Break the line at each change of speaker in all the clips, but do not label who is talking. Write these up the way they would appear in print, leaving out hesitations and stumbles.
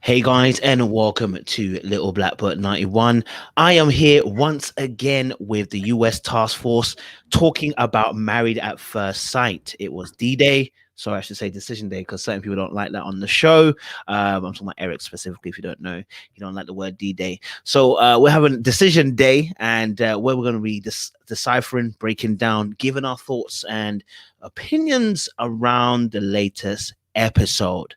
Hey guys, and welcome to Little Blackbird 91. I am here once again with the US Taskforce talking about Married at First Sight. It was D-Day. Sorry, I should say Decision Day because certain people don't like that on the show. I'm talking about Eric specifically. If you don't know, you don't like the word D-Day. So we're having Decision Day, and where we're going to be deciphering, breaking down, giving our thoughts and opinions around the latest episode.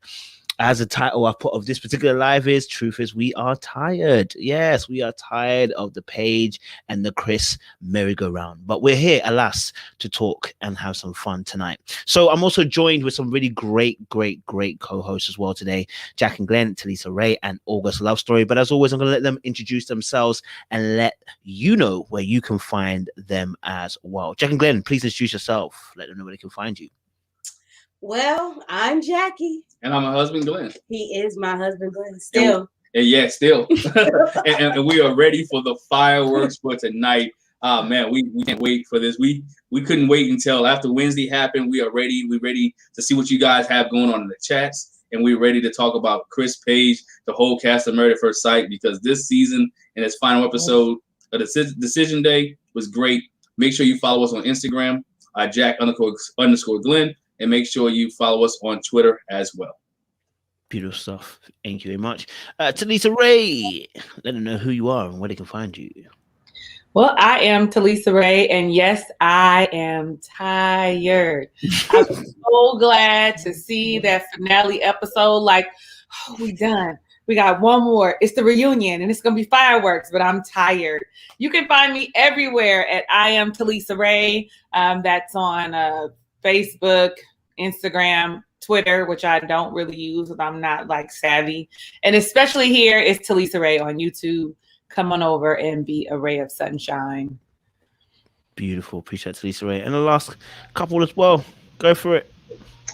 As the title I put of this particular live is, truth is, we are tired. Yes, we are tired of the Paige and the Chris merry-go-round. But we're here, alas, to talk and have some fun tonight. So I'm also joined with some really great co-hosts as well today. Jack and Glenn, Talisa Ray, and August Love Story. But as always, I'm going to let them introduce themselves and let you know where you can find them as well. Jack and Glenn, please introduce yourself. Let them know where they can find you.
Well, I'm Jackie.
And I'm my husband, Glenn.
He is my husband, Glenn. Still.
Still. and we are ready for the fireworks for tonight. Man, we can't wait for this. We couldn't wait until after Wednesday happened. We are ready. We're ready to see what you guys have going on in the chats. And we're ready to talk about Chris, Paige, the whole cast of Married at First Sight, because this season and its final episode of the Decision Day was great. Make sure you follow us on Instagram, Jack_Glenn. And make sure you follow us on Twitter as well.
Beautiful stuff. Thank you very much. Talisa Ray, let them know who you are and where they can find you.
Well, I am Talisa Ray, and yes, I am tired. I'm so glad to see that finale episode. Like, oh, we done. We got one more. It's the reunion, and it's going to be fireworks, but I'm tired. You can find me everywhere at I am Talisa Ray. That's on Facebook, Instagram, Twitter, which I don't really use because I'm not like savvy. And especially here is Talisa Ray on YouTube. Come on over and be a ray of sunshine.
Beautiful. Appreciate Talisa Ray. And the last couple as well. Go for it.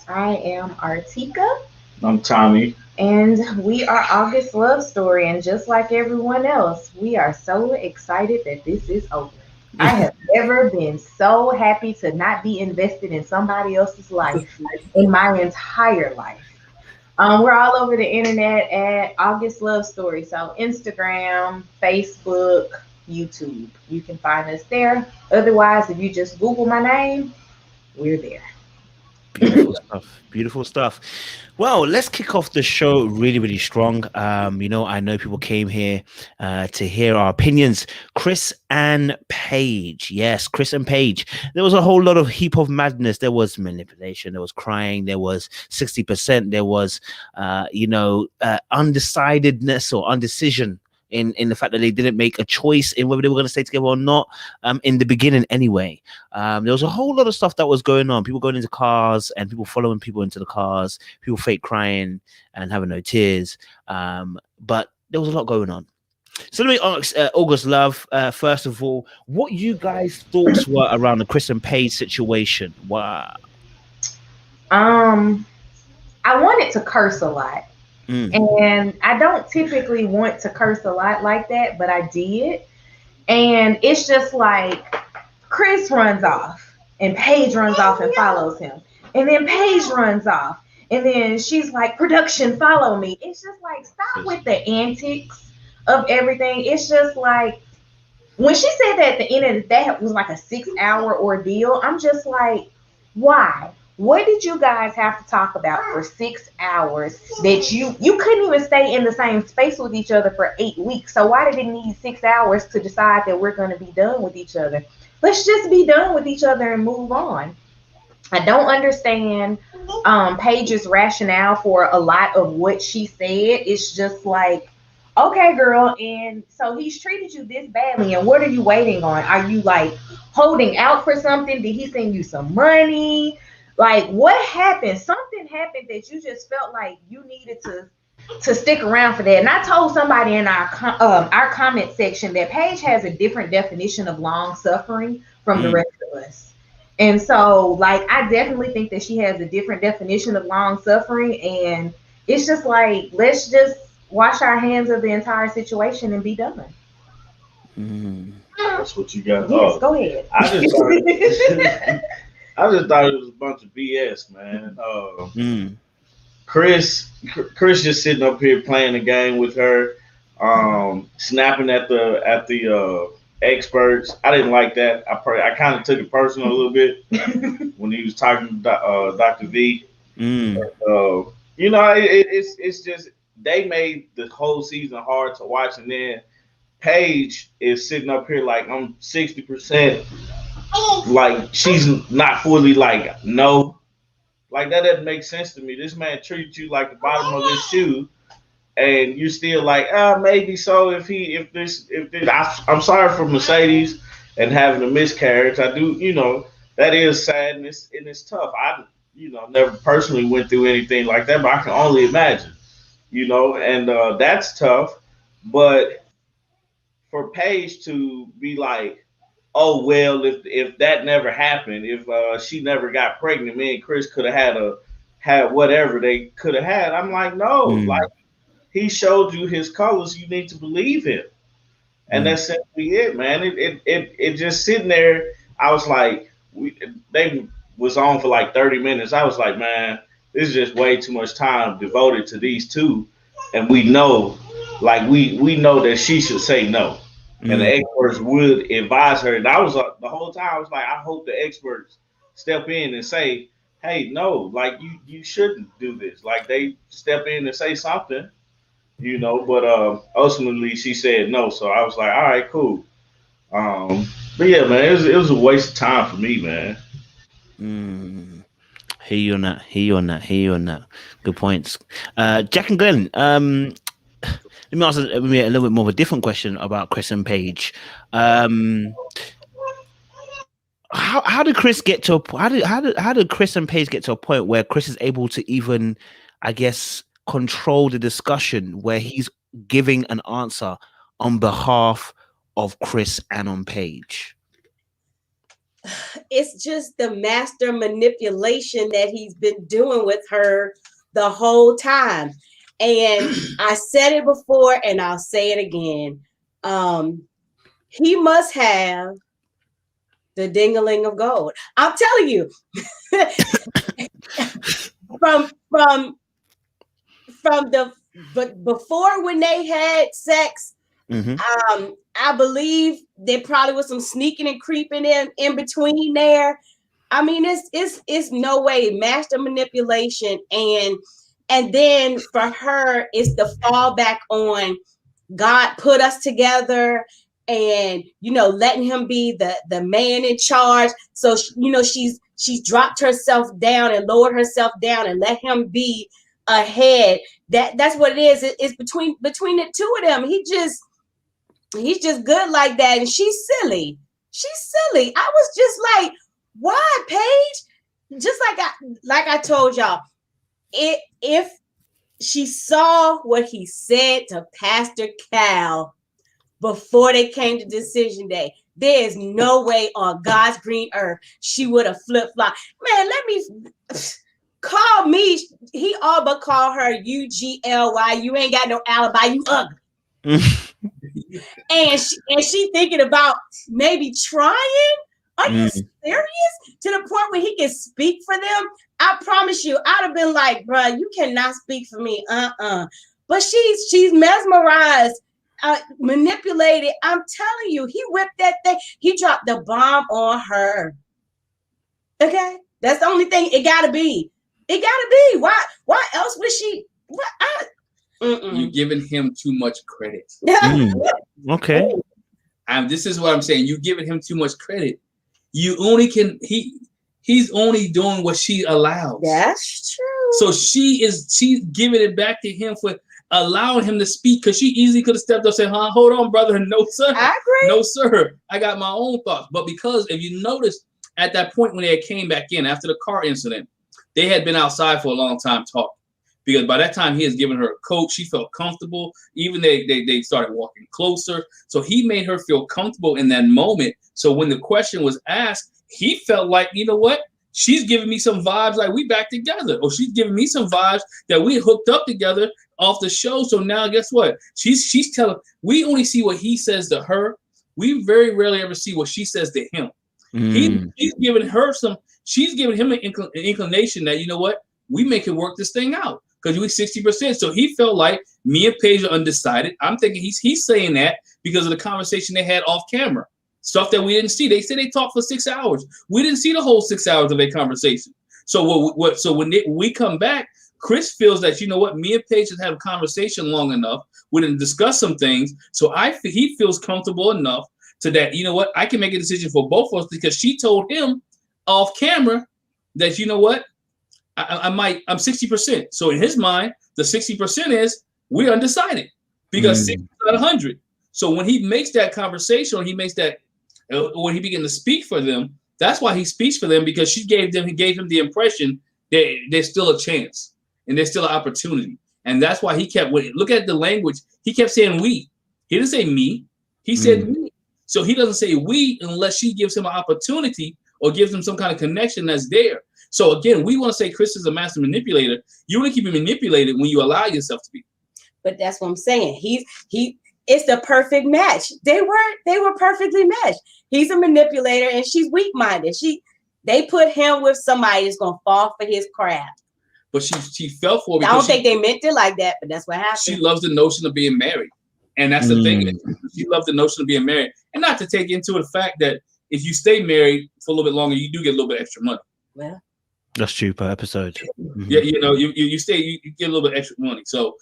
I am Artika.
I'm Tommy.
And we are August Love Story. And just like everyone else, we are so excited that this is over. I have never been so happy to not be invested in somebody else's life in my entire life. We're all over the internet at August Love Story. So Instagram, Facebook, YouTube. You can find us there. Otherwise, if you just Google my name, we're there.
Beautiful stuff. Beautiful stuff. Well, let's kick off the show really strong. I know people came here to hear our opinions. Chris and Paige. Yes, Chris and Paige. There was a whole lot of heap of madness. There was manipulation. There was crying. There was 60%. There was, undecidedness or undecision in the fact that they didn't make a choice in whether they were going to stay together or not in the beginning anyway. There was a whole lot of stuff that was going on. People going into cars and people following people into the cars, people fake crying and having no tears. But there was a lot going on. So let me ask August Love, first of all, what you guys' thoughts were around the Chris and Paige situation. Wow.
I wanted to curse a lot. And I don't typically want to curse a lot like that, but I did. And it's just like Chris runs off and Paige runs off and follows him. And then Paige runs off. And then she's like, production, follow me. It's just like, stop with the antics of everything. It's just like, when she said that at the end of that was like a 6-hour ordeal, I'm just like, why? What did you guys have to talk about for 6 hours that you couldn't even stay in the same space with each other for 8 weeks? So why did it need 6 hours to decide that we're going to be done with each other? Let's just be done with each other and move on. I don't understand Paige's rationale for a lot of what she said. It's just like, okay, girl, and so he's treated you this badly, and what are you waiting on? Are you like holding out for something? Did he send you some money? Like, what happened? Something happened that you just felt like you needed to stick around for that. And I told somebody in our comment section that Paige has a different definition of long suffering from the rest of us. And so, like, I definitely think that she has a different definition of long suffering. And it's just like, let's just wash our hands of the entire situation and be done.
That's what you got.
Yes, go ahead.
I just thought it was a bunch of BS, man. Chris just sitting up here playing the game with her, snapping at the experts. I didn't like that. I kind of took it personal a little bit when he was talking to Dr. V. You know, it's just they made the whole season hard to watch, and then Paige is sitting up here like I'm 60%, like she's not fully like no. Like that doesn't make sense to me. This man treated you like the bottom of his shoe, and you still like, maybe so. I'm sorry for Mercedes and having a miscarriage. I do, you know, that is sad and it's tough. I, you know, never personally went through anything like that, but I can only imagine, you know, and that's tough. But for Paige to be like, oh well, if that never happened, if she never got pregnant, me and Chris could have had whatever they could have had. I'm like, no, like he showed you his colors. You need to believe him, and that's simply it, man. It just sitting there. I was like, they was on for like 30 minutes. I was like, man, this is just way too much time devoted to these two, and we know, like we know that she should say no. And the experts would advise her. And I was the whole time I was like, I hope the experts step in and say, hey, no, like you shouldn't do this. Like they step in and say something, you know, but ultimately she said no. So I was like, all right, cool. But yeah, man, it was a waste of time for me, man.
Hear you on that. Good points. Jack and Glenn, let me ask a little bit more of a different question about Chris and Paige. How did Chris get to how did Chris and Paige get to a point where Chris is able to even, I guess, control the discussion where he's giving an answer on behalf of Chris and on Paige?
It's just the master manipulation that he's been doing with her the whole time. And I said it before and I'll say it again. He must have the ding-a-ling of gold. I'm telling you. But before when they had sex, I believe there probably was some sneaking and creeping in between there. I mean, it's no way master manipulation, and then for her, it's the fallback on God put us together, and you know, letting him be the man in charge. So you know, she's dropped herself down and lowered herself down and let him be ahead. That's what it is. It's between the two of them. He's just good like that, and she's silly. I was just like, why, Paige? Just like I told y'all, if she saw what he said to Pastor Cal before they came to decision day, there is no way on God's green earth she would have flip-flopped. Man, let me call me. He all but call her UGLY. You ain't got no alibi. You ugly. and she thinking about maybe trying. Are you serious? To the point where he can speak for them? I promise you, I'd have been like, bruh, you cannot speak for me. But she's mesmerized, manipulated. I'm telling you, he whipped that thing. He dropped the bomb on her. Okay? That's the only thing it gotta be. It gotta be. Why else would she?
You're giving him too much credit.
Okay.
This is what I'm saying. You're giving him too much credit. You only can he's only doing what she allows.
That's true.
So she's giving it back to him for allowing him to speak, because she easily could have stepped up and said, hold on, brother. No, sir.
I agree.
No, sir. I got my own thoughts. But because if you notice at that point when they came back in after the car incident, they had been outside for a long time talking. Because by that time he has given her a coat, she felt comfortable. Even they started walking closer. So he made her feel comfortable in that moment. So when the question was asked, he felt like, you know what? She's giving me some vibes like we back together. Or she's giving me some vibes that we hooked up together off the show. So now guess what? She's telling, we only see what he says to her. We very rarely ever see what she says to him. She's giving him an inclination that, you know what? We make it work this thing out. because we 60%. So he felt like me and Paige are undecided. I'm thinking he's saying that because of the conversation they had off camera, stuff that we didn't see. They said they talked for 6 hours. We didn't see the whole 6 hours of their conversation. So when we come back, Chris feels that, you know what, me and Paige have had a conversation long enough. We didn't discuss some things. So he feels comfortable enough to that, you know what, I can make a decision for both of us because she told him off camera that, you know what, I'm 60%. So in his mind, the 60% is we're undecided because 60 out of 100. So when he makes that conversation, he makes that, when he began to speak for them, that's why he speaks for them, because he gave him the impression that there's still a chance and there's still an opportunity. And that's why he kept, look at the language, he kept saying we. He didn't say me, he said we. So he doesn't say we unless she gives him an opportunity or gives him some kind of connection that's there. So again, we want to say Chris is a master manipulator. You want to keep him manipulated when you allow yourself to be.
But that's what I'm saying. It's the perfect match. They were perfectly matched. He's a manipulator and she's weak-minded. They put him with somebody that's gonna fall for his craft.
But she fell for it.
I don't think they meant it like that, but that's what happened.
She loves the notion of being married. And that's the thing. She loves the notion of being married. And not to take into the fact that if you stay married for a little bit longer, you do get a little bit extra money.
Well,
that's true per episode.
Yeah, you know, you get a little bit extra money. So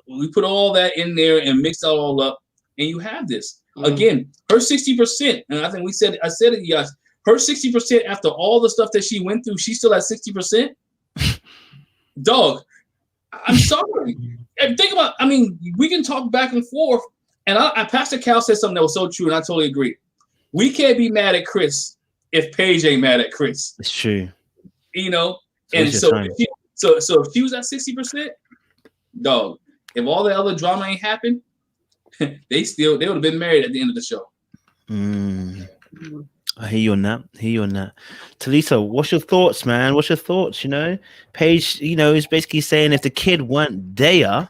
we put all that in there and mix it all up, and you have this. Again, her 60%, and I think I said it, yes. Her 60% after all the stuff that she went through, she's still at 60%. Dog, I'm sorry. And think about, I mean, we can talk back and forth, and Pastor Cal said something that was so true, and I totally agree. We can't be mad at Chris if Paige ain't mad at Chris.
It's true.
You know, and so if she was at 60%, dog, if all the other drama ain't happened, they would have been married at the end of the show.
I hear you on that. Talisa, what's your thoughts, man? What's your thoughts? You know, Paige, you know, is basically saying if the kid weren't there,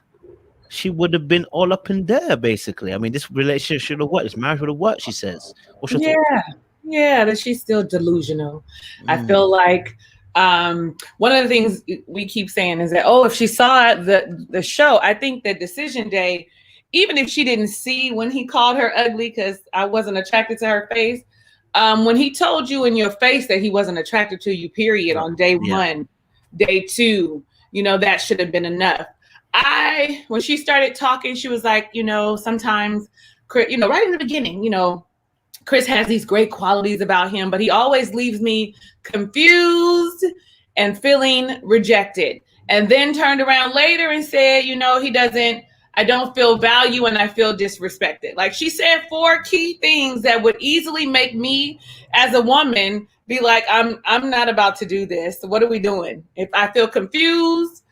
she would have been all up in there, basically. I mean, this relationship should have worked. This marriage would have worked, she says. What's your thoughts?
Yeah, that she's still delusional. I feel like one of the things we keep saying is that, if she saw the show, I think that Decision Day, even if she didn't see when he called her ugly, because I wasn't attracted to her face, when he told you in your face that he wasn't attracted to you, period, on day one, day two, you know, that should have been enough. When she started talking, she was like, you know, sometimes, you know, right in the beginning, you know, Chris has these great qualities about him, but he always leaves me confused and feeling rejected. And then turned around later and said, you know, I don't feel value and I feel disrespected. Like, she said 4 key things that would easily make me as a woman be like, I'm not about to do this. What are we doing? If I feel confused,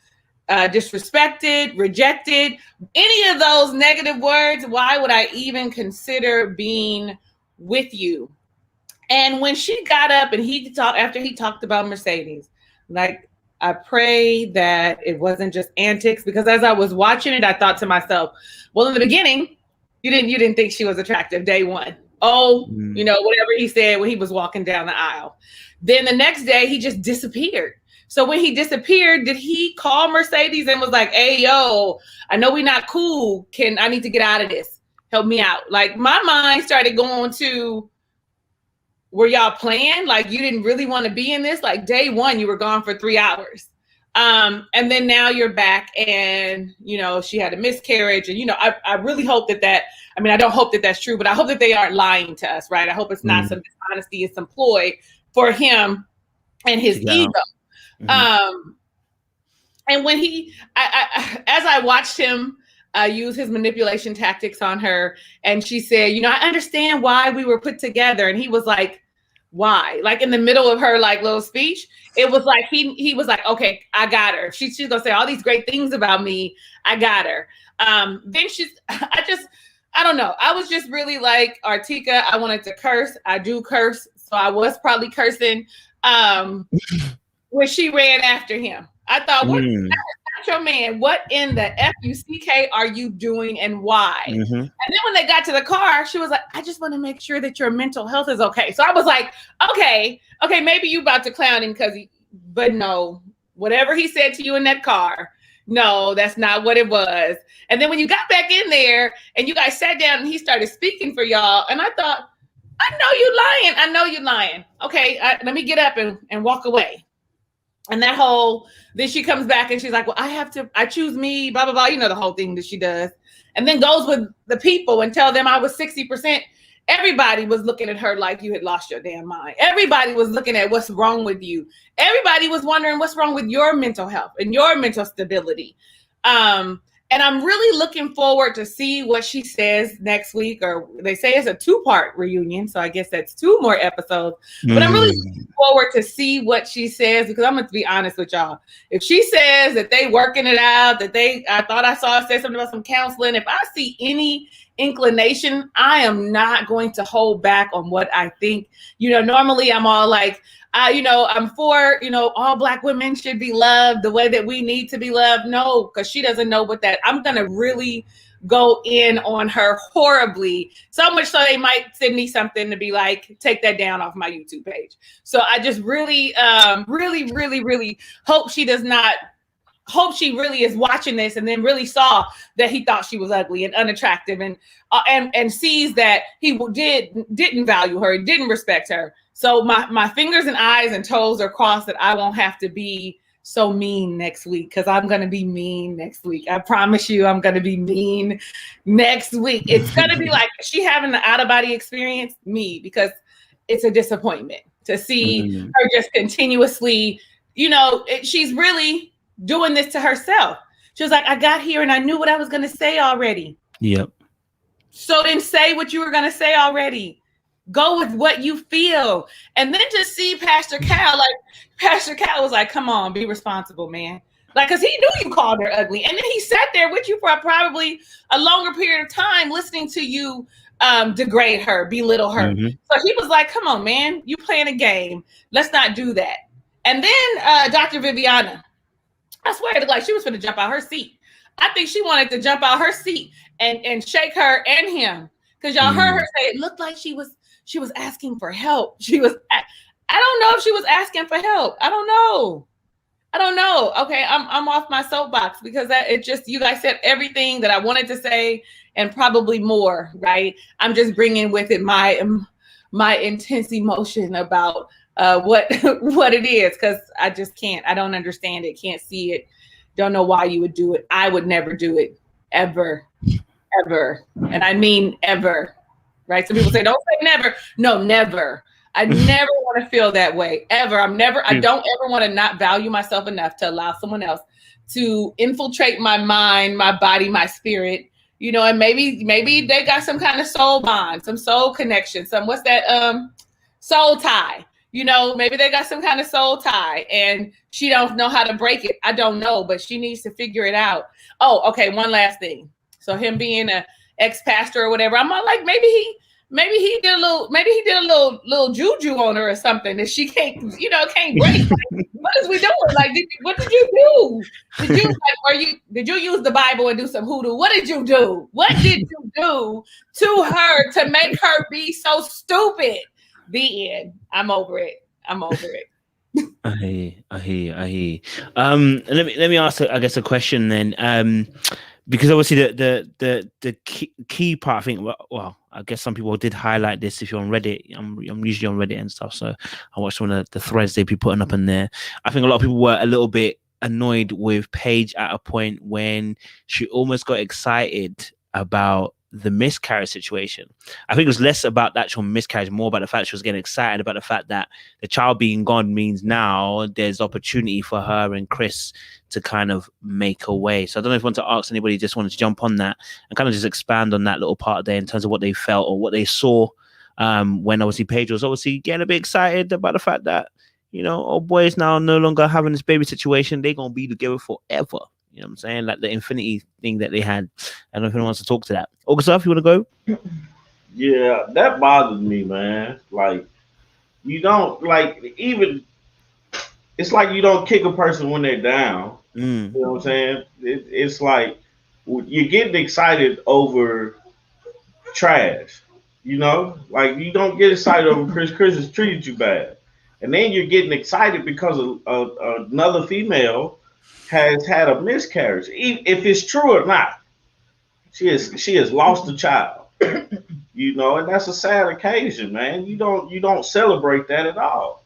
disrespected, rejected, any of those negative words, why would I even consider being with you? And when she got up and after he talked about Mercedes, like, I pray that it wasn't just antics, because as I was watching it, I thought to myself, well, in the beginning, you didn't think she was attractive day one. You know, whatever he said when he was walking down the aisle. Then the next day he just disappeared. So when he disappeared, did he call Mercedes and was like, hey, yo, I know we're not cool. I need to get out of this. Help me out. Like, my mind started going to, were y'all playing? Like, you didn't really want to be in this? Like, day one, you were gone for 3 hours. And then now you're back and, you know, she had a miscarriage. And, you know, I really hope that I don't hope that that's true, but I hope that they aren't lying to us, right? I hope it's not some dishonesty, it's some ploy for him and his ego. And when as I watched him use his manipulation tactics on her, and she said, you know, I understand why we were put together. And he was like, why? Like, in the middle of her like little speech, it was like he was like, okay, I got her. She's gonna say all these great things about me. I got her. Then I don't know. I was just really like, Artika, I wanted to curse. I do curse, so I was probably cursing when she ran after him. I thought, what? That's not your man. What in the FUCK are you doing and why? And then when they got to the car, she was like, I just want to make sure that your mental health is okay. So I was like, okay, maybe you about to clown him but no, whatever he said to you in that car, No, that's not what it was. And then when you got back in there and you guys sat down and he started speaking for y'all, and I thought, I know you lying. I know you lying. Okay, let me get up and walk away. And then she comes back and she's like, well, I choose me, blah, blah, blah. You know, the whole thing that she does. And then goes with the people and tell them I was 60%. Everybody was looking at her like you had lost your damn mind. Everybody was looking at what's wrong with you. Everybody was wondering what's wrong with your mental health and your mental stability. And I'm really looking forward to see what she says next week, or they say it's a 2-part reunion. So I guess that's 2 more episodes, but I'm really looking forward to see what she says, because I'm going to be honest with y'all. If she says that they working it out, I thought I saw her say something about some counseling. If I see any inclination, I am not going to hold back on what I think. You know, normally I'm all like, I'm for, all Black women should be loved the way that we need to be loved. No, because she doesn't know what that. I'm going to really go in on her horribly, so much so they might send me something to be like, take that down off my YouTube page. So I just really, really, really, really hope she really is watching this and then really saw that he thought she was ugly and unattractive and sees that he didn't value her, didn't respect her. So my fingers and eyes and toes are crossed that I won't have to be so mean next week, because I'm going to be mean next week. I promise you I'm going to be mean next week. It's going to be like she having the out-of-body experience, me, because it's a disappointment to see her just continuously, she's really doing this to herself. She was like, I got here and I knew what I was going to say already.
Yep.
So then say what you were going to say already. Go with what you feel. And then just see Pastor Cal was like, come on, be responsible, man. Like, because he knew you called her ugly. And then he sat there with you for probably a longer period of time listening to you degrade her, belittle her. So he was like, come on, man, you playing a game. Let's not do that. And then Dr. Viviana, I swear, like she was going to jump out her seat. I think she wanted to jump out her seat and shake her and him. Because y'all heard her say it looked like she was asking for help. I don't know if she was asking for help. I don't know. Okay, I'm off my soapbox, because you guys said everything that I wanted to say and probably more, right? I'm just bringing with it my intense emotion about what it is, because I just can't. I don't understand it. Can't see it. Don't know why you would do it. I would never do it, ever, and I mean ever. Right? Some people say, don't say never. No, never. I never want to feel that way, ever. I don't ever want to not value myself enough to allow someone else to infiltrate my mind, my body, my spirit, and maybe they got some kind of soul bond, some soul connection, what's that? Soul tie. Maybe they got some kind of soul tie and she don't know how to break it. I don't know, but she needs to figure it out. Oh, okay. One last thing. So him being a ex-pastor or whatever, I'm like, maybe he did a little juju on her or something that she can't break. What is we doing? Like, what did you do? Did you use the Bible and do some hoodoo? What did you do? What did you do to her to make her be so stupid? The end. I'm over it. I
hear. Let me ask, I guess, a question then. Because obviously the key part, I think, well, I guess some people did highlight this. If you're on Reddit, I'm usually on Reddit and stuff, so I watched one of the threads they'd be putting up in there. I think a lot of people were a little bit annoyed with Paige at a point when she almost got excited about the miscarriage situation. I think it was less about the actual miscarriage, more about the fact she was getting excited about the fact that the child being gone means now there's opportunity for her and Chris to kind of make a way. So I don't know if you want to ask anybody, just wanted to jump on that and kind of just expand on that little part there in terms of what they felt or what they saw when obviously Paige was obviously getting a bit excited about the fact that, old boys now no longer having this baby situation. They're going to be together forever. You know what I'm saying? Like the infinity thing that they had. I don't know if anyone wants to talk to that. August, if you want to go?
Yeah, that bothers me, man. Like, you don't, even, it's like you don't kick a person when they're down. You know what I'm saying? It's like you're getting excited over trash. Like you don't get excited over Chris. Chris has treated you bad. And then you're getting excited because of another female has had a miscarriage, if it's true or not. She has lost a child, you know, and that's a sad occasion, man. You don't celebrate that at all.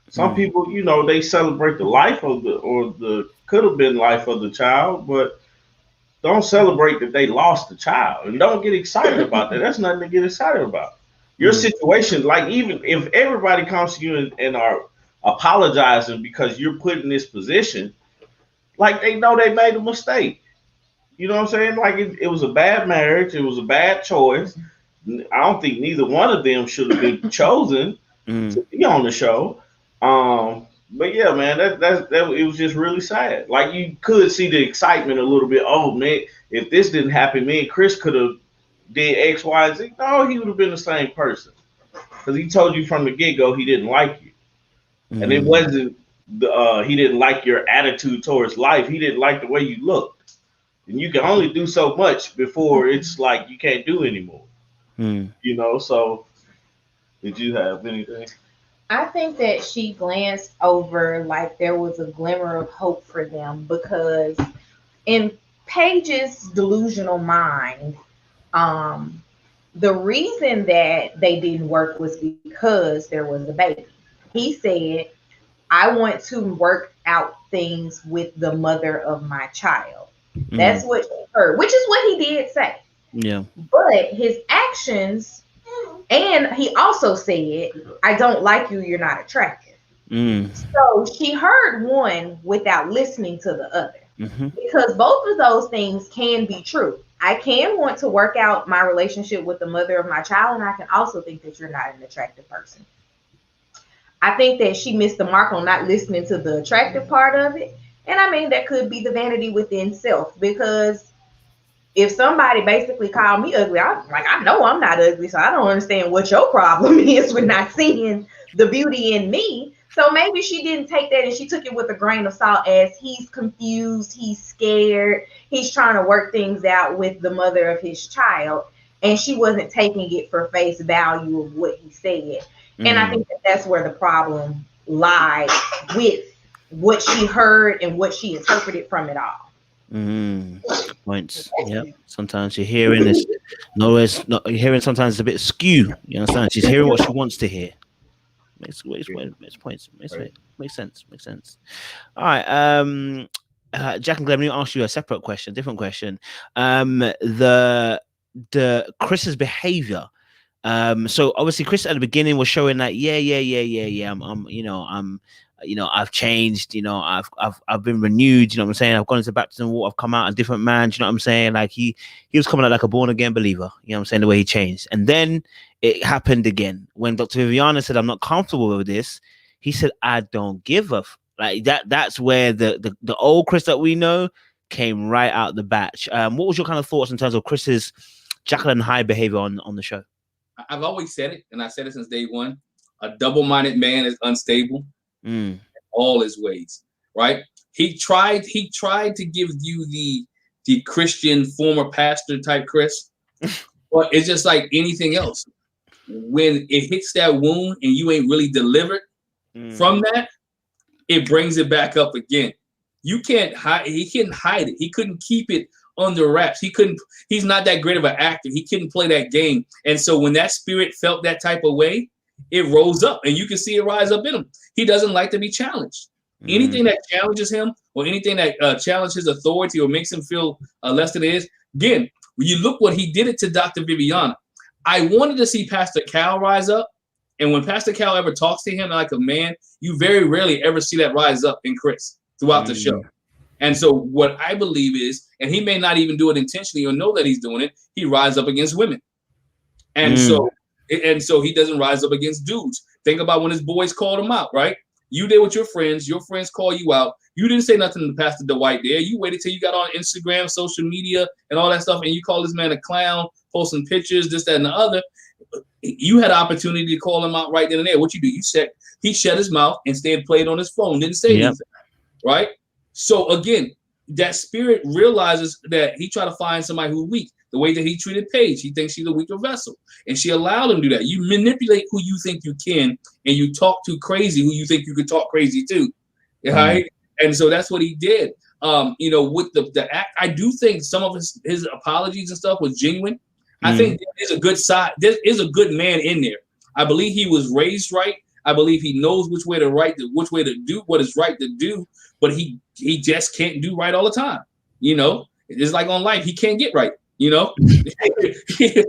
Some people, you know, they celebrate the life of the could have been life of the child, but don't celebrate that they lost the child, and don't get excited about that. That's nothing to get excited about. Your situation, like, even if everybody comes to you and are apologizing because you're put in this position, like, they know they made a mistake. You know what I'm saying? Like, it was a bad marriage. It was a bad choice. I don't think neither one of them should have been chosen to be on the show. But yeah, man, that it was just really sad. Like, you could see the excitement a little bit. Oh man, if this didn't happen, me and Chris could have did X, Y, and Z. No, he would have been the same person, because he told you from the get-go he didn't like you. And it wasn't he didn't like your attitude towards life. He didn't like the way you looked. And you can only do so much before it's like you can't do anymore. You know, so did you have anything?
I think that she glanced over like there was a glimmer of hope for them, because in Paige's delusional mind, the reason that they didn't work was because there was a baby. He said, I want to work out things with the mother of my child. That's what she heard, which is what he did say.
Yeah.
But his actions, and he also said, I don't like you, you're not attractive. So she heard one without listening to the other. Because both of those things can be true. I can want to work out my relationship with the mother of my child, and I can also think that you're not an attractive person. I think that she missed the mark on not listening to the attractive part of it. And I mean, that could be the vanity within self, because if somebody basically called me ugly, I know I'm not ugly, so I don't understand what your problem is with not seeing the beauty in me. So maybe she didn't take that, and she took it with a grain of salt, as he's confused, he's scared, he's trying to work things out with the mother of his child, and she wasn't taking it for face value of what he said. And I think that that's where the problem lies, with what she heard and what she interpreted from it all.
Points. Yep. Sometimes you're hearing this. No, it's not. You're hearing sometimes it's a bit skew. You understand? She's hearing what she wants to hear. Makes points. Makes sense. All right. Jack and Glenn, let me ask you a separate question, different question. The Chris's behavior. So obviously Chris at the beginning was showing that I've changed, I've been renewed, you know what I'm saying? I've gone into baptism water, I've come out a different man, you know what I'm saying? Like he was coming out like a born again believer, you know what I'm saying, the way he changed. And then it happened again when Dr. Viviana said, I'm not comfortable with this. He said, I don't give a like that. That's where the old Chris that we know came right out the batch. What was your kind of thoughts in terms of Chris's Jekyll and Hyde behavior on the show?
I've always said it, and I said it since day one. A double-minded man is unstable in all his ways, right? He tried to give you the Christian former pastor type Chris, but it's just like anything else. When it hits that wound and you ain't really delivered from that, it brings it back up again. You can't hide. He couldn't hide it. He couldn't keep it under wraps. He's not that great of an actor. He couldn't play that game. And so when that spirit felt that type of way, it rose up, and you can see it rise up in him. He doesn't like to be challenged. Anything that challenges him, or anything that challenges his authority or makes him feel less than it is. Again, when you look what he did it to Dr. Viviana. I wanted to see Pastor Cal rise up. And when Pastor Cal ever talks to him like a man, you very rarely ever see that rise up in Chris throughout the show. And so what I believe is, and he may not even do it intentionally or know that he's doing it, he rises up against women. And so he doesn't rise up against dudes. Think about when his boys called him out, right? You did with your friends call you out. You didn't say nothing to Pastor Dwight there. You waited till you got on Instagram, social media, and all that stuff, and you called this man a clown, posting pictures, this, that, and the other. You had an opportunity to call him out right then and there. What you do? He shut his mouth, instead played on his phone, didn't say anything, right? So again, that spirit realizes that he tried to find somebody who's weak. The way that he treated Paige, he thinks she's a weaker vessel, and she allowed him to do that. You manipulate who you think you can, and you talk too crazy who you think you could talk crazy to, right? And so that's what he did. you know, with the act, I do think some of his apologies and stuff was genuine. I think there's a good side. There is a good man in there. I believe he was raised right. I believe he knows which way to do what is right to do, but he just can't do right all the time. You know, it's like on life, he can't get right. You know, he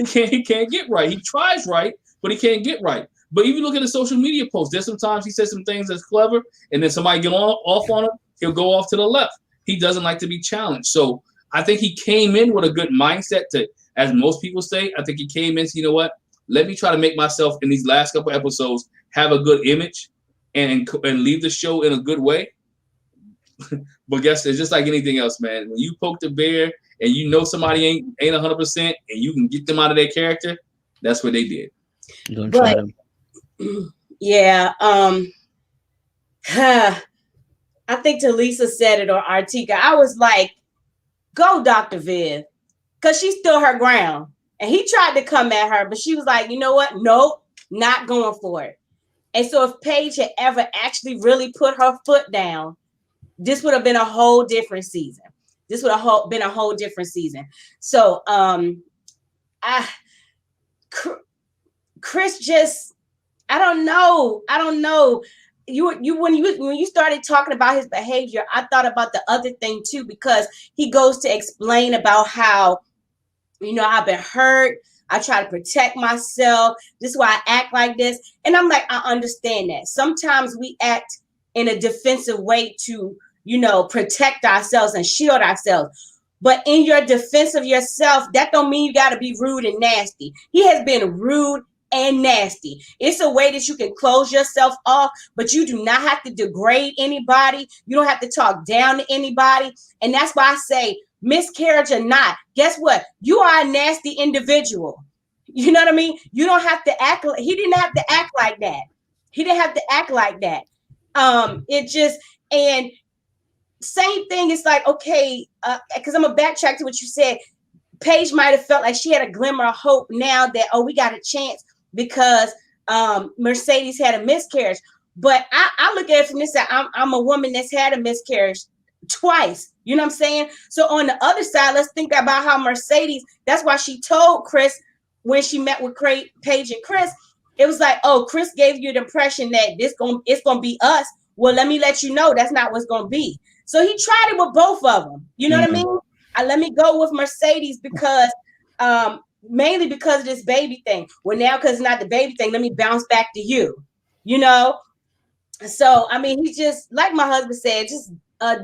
can't get right. He tries right, but he can't get right. But if you look at the social media posts, there's sometimes he says some things that's clever, and then somebody get off on him, he'll go off to the left. He doesn't like to be challenged. So I think he came in with a good mindset to, as most people say, I think he came in, you know what? Let me try to make myself in these last couple episodes have a good image and leave the show in a good way. But guess it's just like anything else, man. When you poke the bear and you know somebody ain't 100% and you can get them out of their character, that's what they did.
You gonna try them?
Yeah. I think Talisa said it, or Artika. I was like, go Dr. Viv, because she stood her ground. And he tried to come at her, but she was like, you know what? Nope, not going for it. And so if Paige had ever actually really put her foot down, this would have been a whole different season. This would have been a whole different season. So Chris just, I don't know. When you started talking about his behavior, I thought about the other thing too, because he goes to explain about how, you know, I've been hurt. I try to protect myself. This is why I act like this. And I'm like, I understand that. Sometimes we act in a defensive way to, you know, protect ourselves and shield ourselves. But in your defense of yourself, that don't mean you got to be rude and nasty. He has been rude and nasty. It's a way that you can close yourself off, but you do not have to degrade anybody. You don't have to talk down to anybody. And that's why I say, miscarriage or not, guess what? You are a nasty individual. You know what I mean? You don't have to act like, he didn't have to act like that. He didn't have to act like that. It just, and same thing, it's like, okay, because I'm gonna backtrack to what you said. Paige might have felt like she had a glimmer of hope now that, oh, we got a chance because Mercedes had a miscarriage. But I look at it from this side. I'm a woman that's had a miscarriage twice. You know what I'm saying? So on the other side, let's think about how Mercedes, that's why she told Chris when she met with Paige and Chris, it was like, oh, Chris gave you the impression that it's gonna be us. Well, let me let you know that's not what's gonna be. So he tried it with both of them. You know what I mean? Let me go with Mercedes because mainly because of this baby thing. Well, now because it's not the baby thing, let me bounce back to you. You know? So I mean, he just, like my husband said, just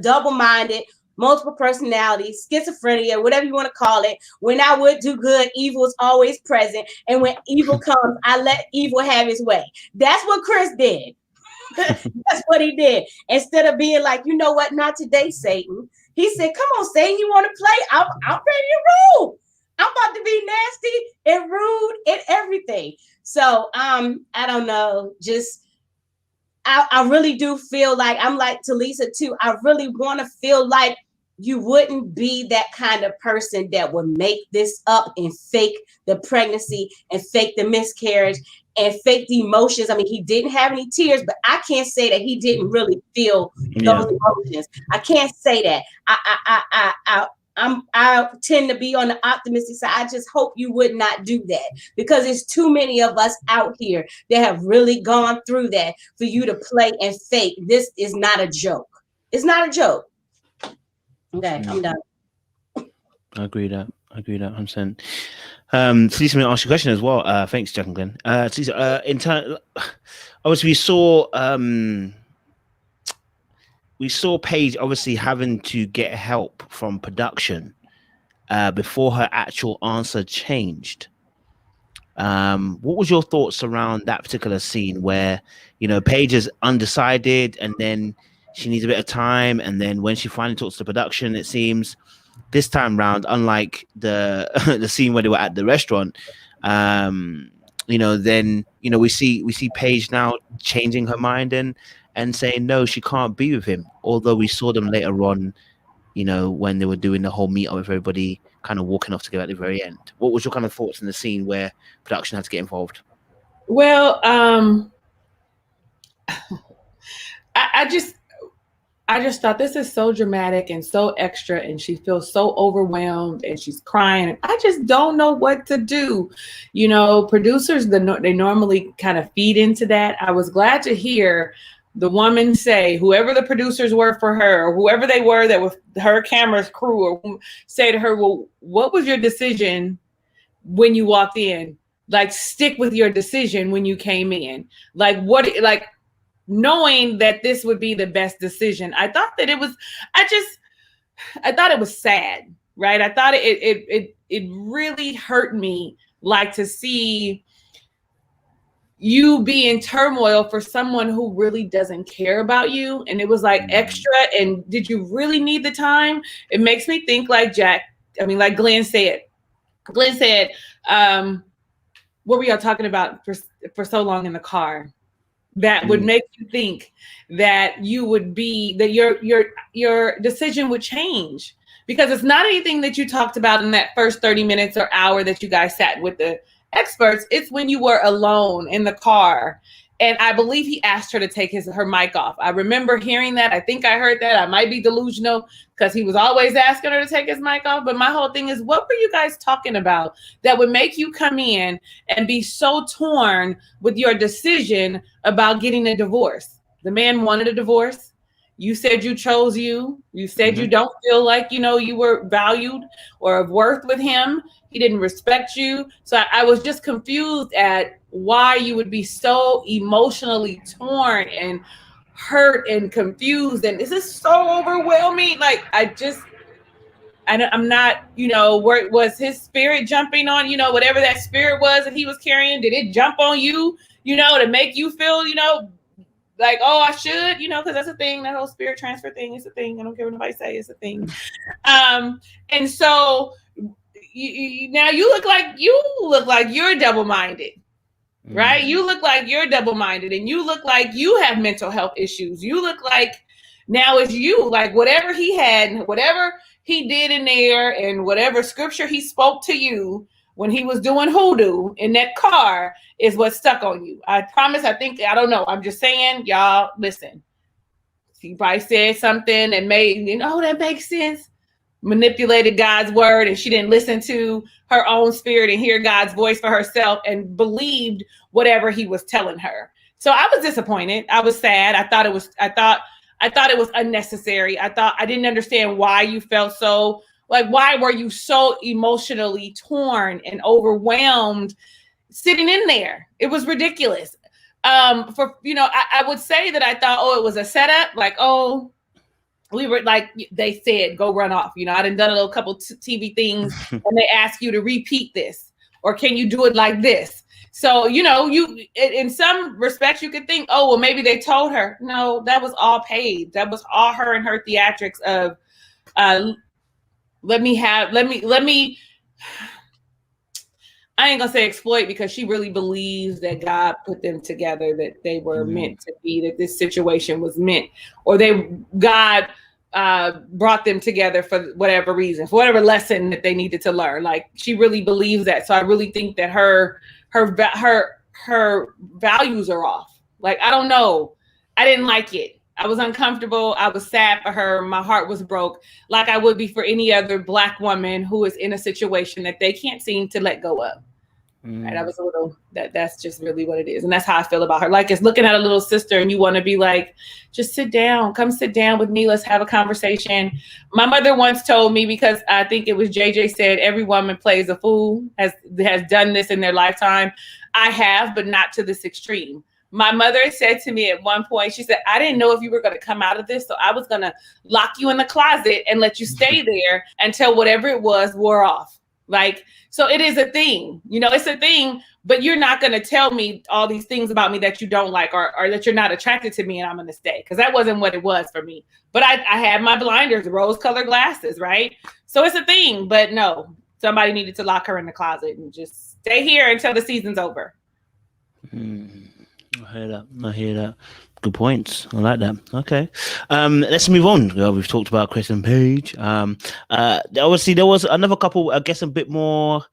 double-minded, multiple personalities, schizophrenia, whatever you want to call it. When I would do good, evil is always present. And when evil comes, I let evil have his way. That's what Chris did. That's what he did. Instead of being like, you know what, not today, Satan. He said, come on, Satan, you want to play? I'm ready to rule. I'm about to be nasty and rude and everything. So I don't know, just I really do feel like, I'm like Talisa too, I really want to feel like you wouldn't be that kind of person that would make this up and fake the pregnancy and fake the miscarriage and fake the emotions. I mean, he didn't have any tears, but I can't say that he didn't really feel those emotions. I can't say that. I tend to be on the optimistic side. I just hope you would not do that, because there's too many of us out here that have really gone through that for you to play and fake. This is not a joke. It's not a joke. Okay, I'm done. I
agree that 100%. Talisa, may I ask you a question as well? Thanks, Jack and Glenn. Talisa, in turn, obviously we saw Paige obviously having to get help from production before her actual answer changed. What was your thoughts around that particular scene where, you know, Paige is undecided and then she needs a bit of time, and then when she finally talks to production, it seems this time round, unlike the the scene where they were at the restaurant, you know, then, you know, we see Paige now changing her mind and saying no, she can't be with him. Although we saw them later on, you know, when they were doing the whole meet up with everybody, kind of walking off together at the very end. What was your kind of thoughts in the scene where production had to get involved?
Well, I just, I just thought this is so dramatic and so extra, and she feels so overwhelmed and she's crying. I just don't know what to do. You know, producers, they normally kind of feed into that. I was glad to hear the woman say, whoever the producers were for her, or whoever they were that was her camera's crew, or say to her, well, what was your decision when you walked in? Like, stick with your decision when you came in. Like, what, like, knowing that this would be the best decision. I thought that it was, I thought it was sad, right? I thought it really hurt me, like, to see you be in turmoil for someone who really doesn't care about you. And it was like extra. And did you really need the time? It makes me think like like Glenn said, what were y'all talking about for so long in the car? That would make you think that you would be, that your decision would change, because it's not anything that you talked about in that first 30 minutes or hour that you guys sat with the experts. It's when you were alone in the car. And I believe he asked her to take her mic off. I remember hearing that. I think I heard that. I might be delusional because he was always asking her to take his mic off. But my whole thing is, what were you guys talking about that would make you come in and be so torn with your decision about getting a divorce? The man wanted a divorce. You said you chose you. You said you don't feel like, you were valued or of worth with him. He didn't respect you. So I was just confused at why you would be so emotionally torn and hurt and confused. And this is so overwhelming. Like, I'm not, where was his spirit jumping on, whatever that spirit was that he was carrying? Did it jump on you, to make you feel, like, oh, I should, because that's a thing. That whole spirit transfer thing is a thing. I don't care what nobody say, it's a thing. And so now you look like you're double-minded, right? You look like you're double-minded, and you look like you have mental health issues. You look like now it's you, like whatever he had, whatever he did in there, and whatever scripture he spoke to you when he was doing hoodoo in that car is what stuck on you. I promise. I don't know. I'm just saying, y'all, listen. She probably said something and made, that makes sense. Manipulated God's word, and she didn't listen to her own spirit and hear God's voice for herself and believed whatever he was telling her. So I was disappointed. I was sad. I thought it was unnecessary. I didn't understand why you felt so, like, why were you so emotionally torn and overwhelmed sitting in there? It was ridiculous. I would say that I thought, it was a setup. Like, we were like, they said, go run off. I done a little couple TV things and they ask you to repeat this, or can you do it like this? So, you, in some respects, you could think, maybe they told her. No, that was all paid. That was all her and her theatrics of, let me, I ain't gonna say exploit, because she really believes that God put them together, that they were meant to be, that this situation was meant, or God brought them together for whatever reason, for whatever lesson that they needed to learn. Like, she really believes that. So I really think that her values are off. Like, I don't know. I didn't like it. I was uncomfortable. I was sad for her. My heart was broke, like I would be for any other Black woman who is in a situation that they can't seem to let go of. Right? I was a little, that's just really what it is. And that's how I feel about her. Like, it's looking at a little sister and you want to be like, just sit down, come sit down with me. Let's have a conversation. My mother once told me, because I think it was JJ said, every woman plays a fool, has done this in their lifetime. I have, but not to this extreme. My mother said to me at one point, she said, I didn't know if you were going to come out of this, so I was going to lock you in the closet and let you stay there until whatever it was wore off. Like, so it is a thing, it's a thing, but you're not going to tell me all these things about me that you don't like, or that you're not attracted to me and I'm going to stay. Because that wasn't what it was for me. But I had my blinders, rose-colored glasses, right? So it's a thing, but no, somebody needed to lock her in the closet and just stay here until the season's over.
I hear that. Good points. I like that. Okay. Let's move on. We've talked about Chris and Paige. Obviously, there was another couple, I guess, a bit more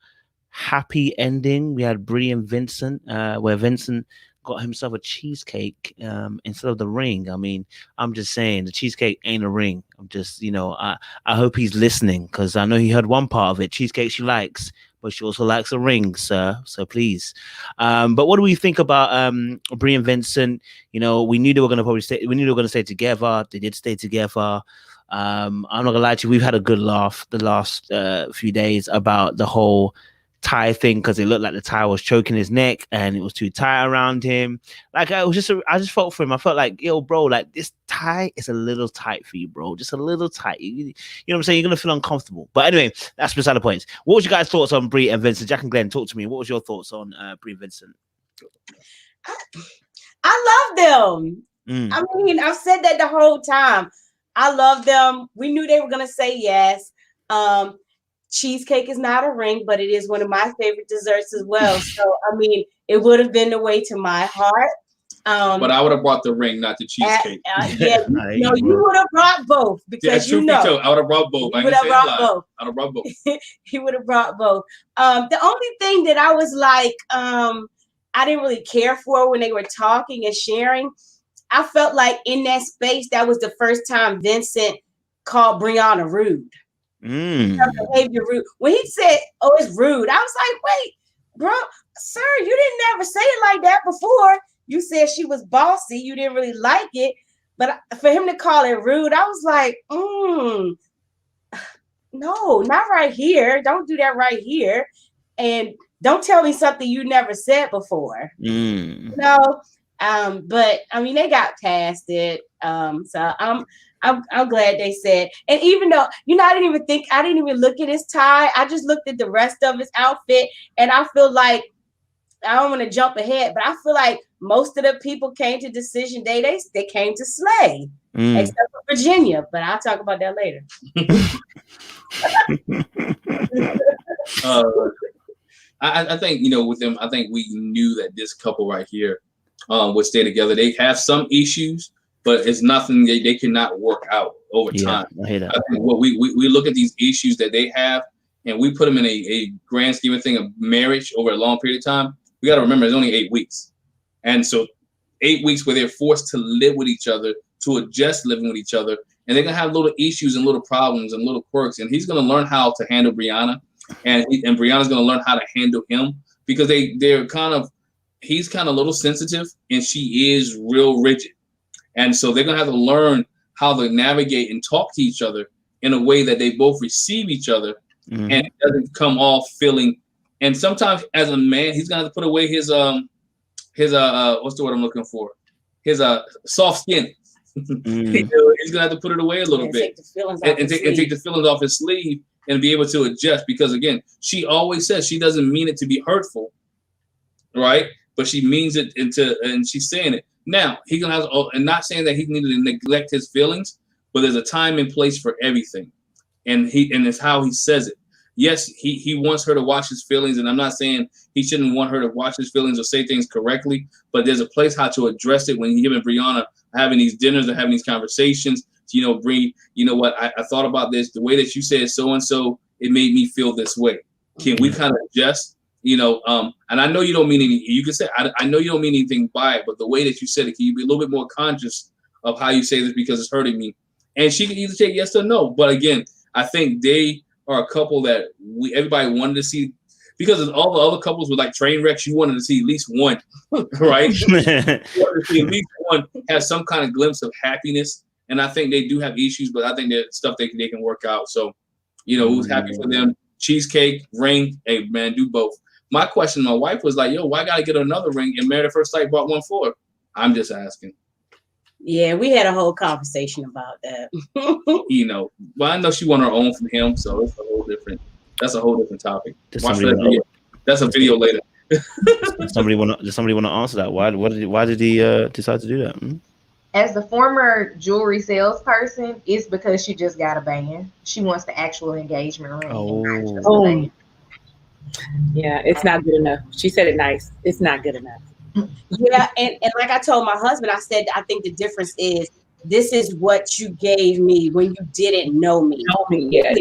happy ending. We had Brie and Vincent, where Vincent got himself a cheesecake instead of the ring. I mean, I'm just saying the cheesecake ain't a ring. I'm just, I hope he's listening, because I know he heard one part of it. Cheesecake she likes, but she also likes a ring, sir. So please. But what do we think about Brie and Vincent? We knew they were gonna probably stay. We knew they were gonna stay together. They did stay together. I'm not gonna lie to you. We've had a good laugh the last few days about the whole tie thing, because it looked like the tie was choking his neck and it was too tight around him. Like I just felt for him. I felt like, yo, bro, like this tie is a little tight for you, bro. Just a little tight. You know what I'm saying? You're gonna feel uncomfortable. But anyway, that's beside the point. What was your guys' thoughts on Brie and Vincent? Jack and Glenn, talk to me. What was your thoughts on Brie and Vincent?
I love them. I mean, I've said that the whole time. I love them. We knew they were gonna say yes. Cheesecake is not a ring, but it is one of my favorite desserts as well. So, I mean, it would have been the way to my heart.
But I would have brought the ring, not the cheesecake.
Yeah, you would have brought both, because
I would have brought both. I would have brought both.
He would have brought both. The only thing that I was like, I didn't really care for when they were talking and sharing, I felt like in that space, that was the first time Vincent called Brianna rude. Her behavior rude. When he said, "Oh, it's rude," I was like, "Wait, bro, sir, you didn't never say it like that before. You said she was bossy. You didn't really like it, but for him to call it rude, I was like, no, not right here. Don't do that right here, and don't tell me something you never said before." But I mean, they got past it. So I'm glad they said. And even though, I didn't even look at his tie. I just looked at the rest of his outfit, and I feel like, I don't want to jump ahead, but I feel like most of the people came to decision day. They came to slay, except for Virginia. But I'll talk about that later.
I think, with them, I think we knew that this couple right here would stay together. They have some issues, but it's nothing they cannot work out over time.
I hear that.
I think what we look at these issues that they have, and we put them in a grand scheme of thing of marriage over a long period of time. We got to remember it's only 8 weeks. And so 8 weeks where they're forced to live with each other, to adjust living with each other. And they're going to have little issues and little problems and little quirks. And he's going to learn how to handle Brianna. And Brianna's going to learn how to handle him, because he's kind of a little sensitive and she is real rigid. And so they're going to have to learn how to navigate and talk to each other in a way that they both receive each other and it doesn't come off feeling. And sometimes as a man, he's going to have to put away his what's the word I'm looking for? His soft skin. He's going to have to put it away a little bit and take the feelings off his sleeve and be able to adjust, because again, she always says she doesn't mean it to be hurtful, right? But she means it and she's saying it. Now, he's going to have to, and not saying that he needed to neglect his feelings, but there's a time and place for everything. And it's how he says it. Yes, he wants her to watch his feelings, and I'm not saying he shouldn't want her to watch his feelings or say things correctly, but there's a place how to address it when him and Brianna are having these dinners or having these conversations. Bree, you know what? I thought about this. The way that you said so-and-so, it made me feel this way. Can we kind of adjust? And I know you don't mean anything. You can say, I know you don't mean anything by it, but the way that you said it, can you be a little bit more conscious of how you say this, because it's hurting me? And she can either take yes or no. But again, I think they are a couple that everybody wanted to see, because all the other couples were like train wrecks. You wanted to see at least one, right? You wanted to see at least one have some kind of glimpse of happiness. And I think they do have issues, but I think there's stuff they can work out. So, who's happy for them? Cheesecake, ring, hey man, do both. My question, my wife was like, yo, why gotta get another ring? And Married at First Sight bought one for her. I'm just asking.
Yeah, we had a whole conversation about that.
Well, I know she won her own from him, so that's a whole different topic. That's a video later.
Does somebody want to answer that? Why did he decide to do that?
As the former jewelry salesperson, it's because she just got a band. She wants the actual engagement ring.
Oh. Yeah, it's not good enough. She said it nice. It's not good enough.
Yeah, and like I told my husband, I said, I think the difference is, this is what you gave me when you didn't know me.
Yeah.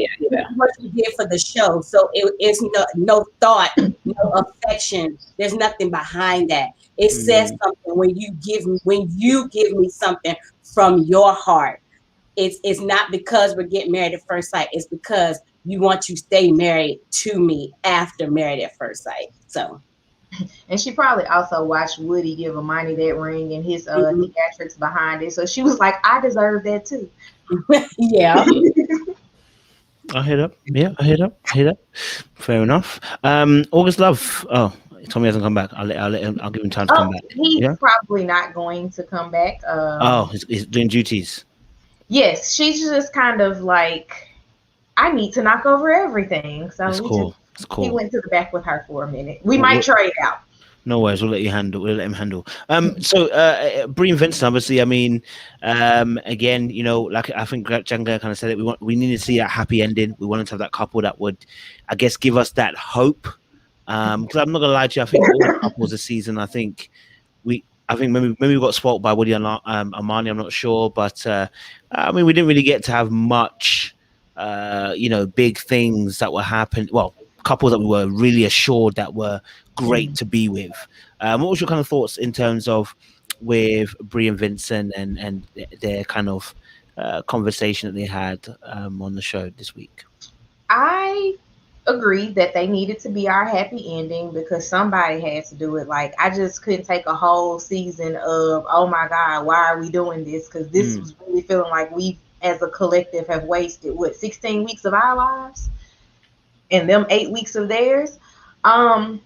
What you did for the show. So it's no thought, no affection. There's nothing behind that. It says something when you give me something from your heart. It's not because we're getting married at first sight. It's because you want to stay married to me after married at first sight. So,
and she probably also watched Woody give Amani that ring and his theatrics behind it. So she was like, I deserve that too.
Yeah.
I hear that. Yeah, I hear that. Fair enough. August Love. Oh, Tommy hasn't come back. I'll give him time to come back.
He's probably not going to come back.
He's doing duties.
Yes, she's just kind of like, I need to knock over everything. So
That's cool.
He went to the back with her for a minute. We might trade out.
No worries. We'll let him handle. So Brie and Vincent, obviously, I mean, again, you know, like I think Django kind of said it, we need to see that happy ending. We wanted to have that couple that would, I guess, give us that hope. Because I'm not gonna lie to you, I think all the couples this season, I think maybe we got spoiled by Woody and Amani, I'm not sure, but I mean, we didn't really get to have much, big things that were happening. Well, couples that we were really assured that were great to be with. What was your kind of thoughts in terms of with Brie and Vincent and their kind of conversation that they had on the show this week?
I agreed that they needed to be our happy ending because somebody had to do it. Like, I just couldn't take a whole season of, oh my God, why are we doing this? Because this was really feeling like we as a collective have wasted 16 weeks of our lives and them 8 weeks of theirs. I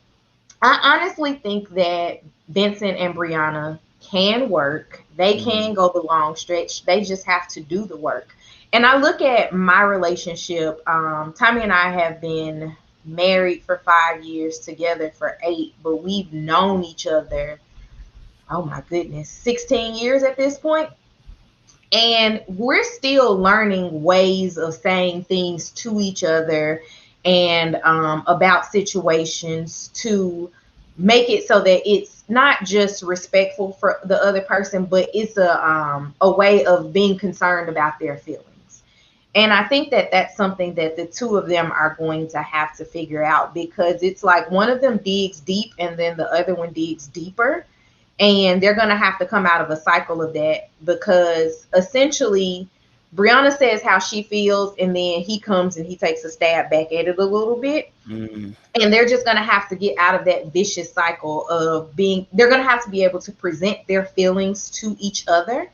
honestly think that Vincent and Brianna can work. They can go the long stretch. They just have to do the work. And I look at my relationship. Tommy and I have been married for 5 years, together for 8, but we've known each other, oh my goodness, 16 years at this point. And we're still learning ways of saying things to each other and about situations to make it so that it's not just respectful for the other person, but it's a way of being concerned about their feelings. And I think that that's something that the two of them are going to have to figure out, because it's like one of them digs deep and then the other one digs deeper. And they're going to have to come out of a cycle of that, because essentially Brianna says how she feels, and then he comes and he takes a stab back at it a little bit. And they're just going to have to get out of that vicious cycle of they're going to have to be able to present their feelings to each other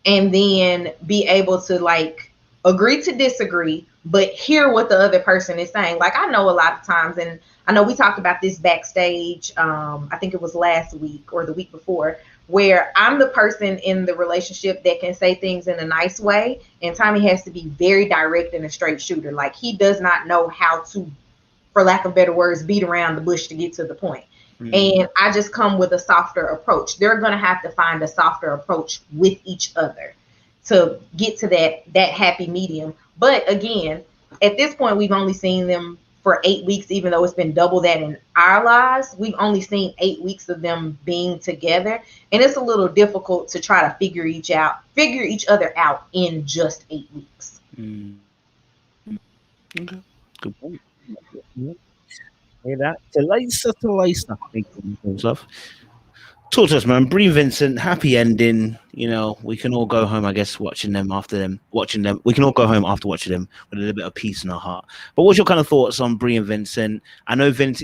and then be able to like agree to disagree, but hear what the other person is saying. Like, I know a lot of times, and I know we talked about this backstage, I think it was last week or the week before, where I'm the person in the relationship that can say things in a nice way, and Tommy has to be very direct and a straight shooter. Like, he does not know how to, for lack of better words, beat around the bush to get to the point. And I just come with a softer approach. They're going to have to find a softer approach with each other to get to that happy medium. But again, at this point, we've only seen them for 8 weeks, even though it's been double that in our lives. We've only seen 8 weeks of them being together. And it's a little difficult to try to figure each other out in just 8 weeks.
Okay. Good point. Hear that? Delisa. Thank you, love. Talk to us, man. Brie Vincent, happy ending. You know, we can all go home, I guess, watching them. We can all go home after watching them with a little bit of peace in our heart. But what's your kind of thoughts on Brie and Vincent? I know Vinny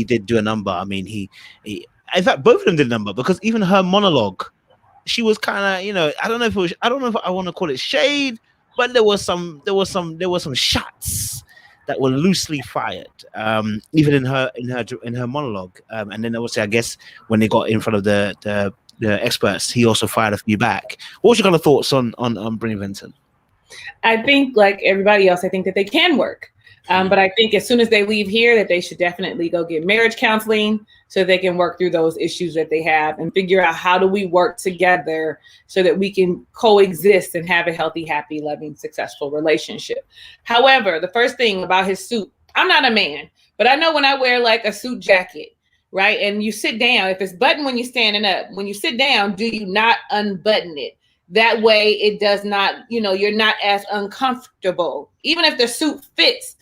did do a number. I mean, he in fact, both of them did a number, because even her monologue, she was kind of, you know, I don't know if I want to call it shade, but there was some shots that were loosely fired, even in her monologue. And then obviously, I guess when they got in front of the experts, he also fired a few back. What was your kind of thoughts on Brie and Vincent?
I think, like everybody else, I think that they can work. But I think as soon as they leave here, that they should definitely go get marriage counseling so they can work through those issues that they have and figure out how do we work together so that we can coexist and have a healthy, happy, loving, successful relationship. However, the first thing about his suit, I'm not a man, but I know when I wear like a suit jacket, right? And you sit down, if it's buttoned when you're standing up, when you sit down, do you not unbutton it? That way it does not, you're not as uncomfortable. Even if the suit fits,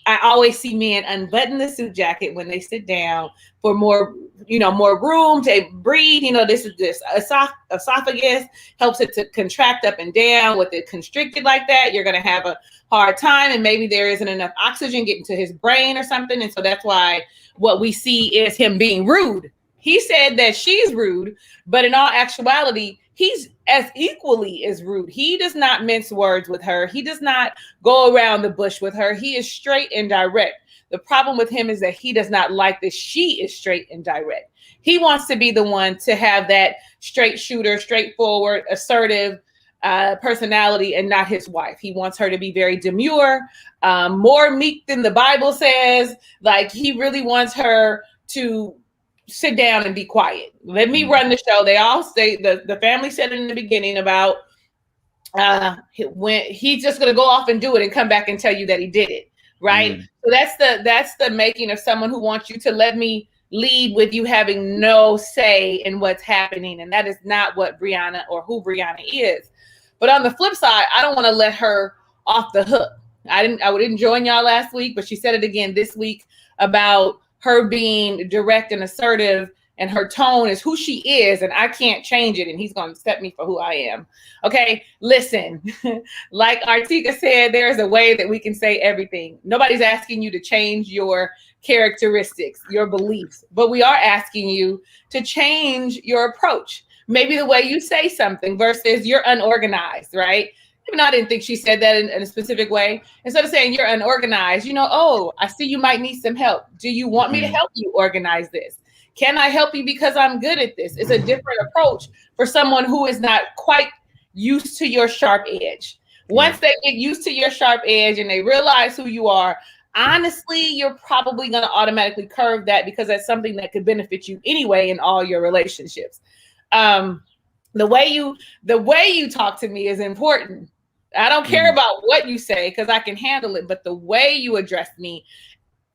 I always see men unbutton the suit jacket when they sit down for more, more room to breathe. This esophagus helps it to contract up and down. With it constricted like that, you're going to have a hard time, and maybe there isn't enough oxygen getting to his brain or something. And so that's why what we see is him being rude. He said that she's rude, but in all actuality, he's as equally as rude. He does not mince words with her. He does not go around the bush with her. He is straight and direct. The problem with him is that he does not like that she is straight and direct. He wants to be the one to have that straight shooter, straightforward, assertive personality, and not his wife. He wants her to be very demure, more meek than the Bible says. Like, he really wants her to sit down and be quiet. Let me run the show. They all say, the family said in the beginning about when he's just going to go off and do it and come back and tell you that he did it. Right. So that's the making of someone who wants you to let me lead with you having no say in what's happening. And that is not what Brianna or who Brianna is. But on the flip side, I don't want to let her off the hook. I didn't join y'all last week, but she said it again this week about her being direct and assertive, and her tone is who she is, and I can't change it, and he's going to accept me for who I am. Okay, listen, like Artika said, there's a way that we can say everything. Nobody's asking you to change your characteristics, your beliefs, but we are asking you to change your approach. Maybe the way you say something versus you're unorganized, right? Even though I didn't think she said that in a specific way. Instead of saying you're unorganized, oh, I see you might need some help. Do you want me to help you organize this? Can I help you because I'm good at this? It's a different approach for someone who is not quite used to your sharp edge. Once they get used to your sharp edge and they realize who you are, honestly, you're probably going to automatically curve that, because that's something that could benefit you anyway in all your relationships. The way you talk to me is important. I don't care about what you say because I can handle it, but the way you address me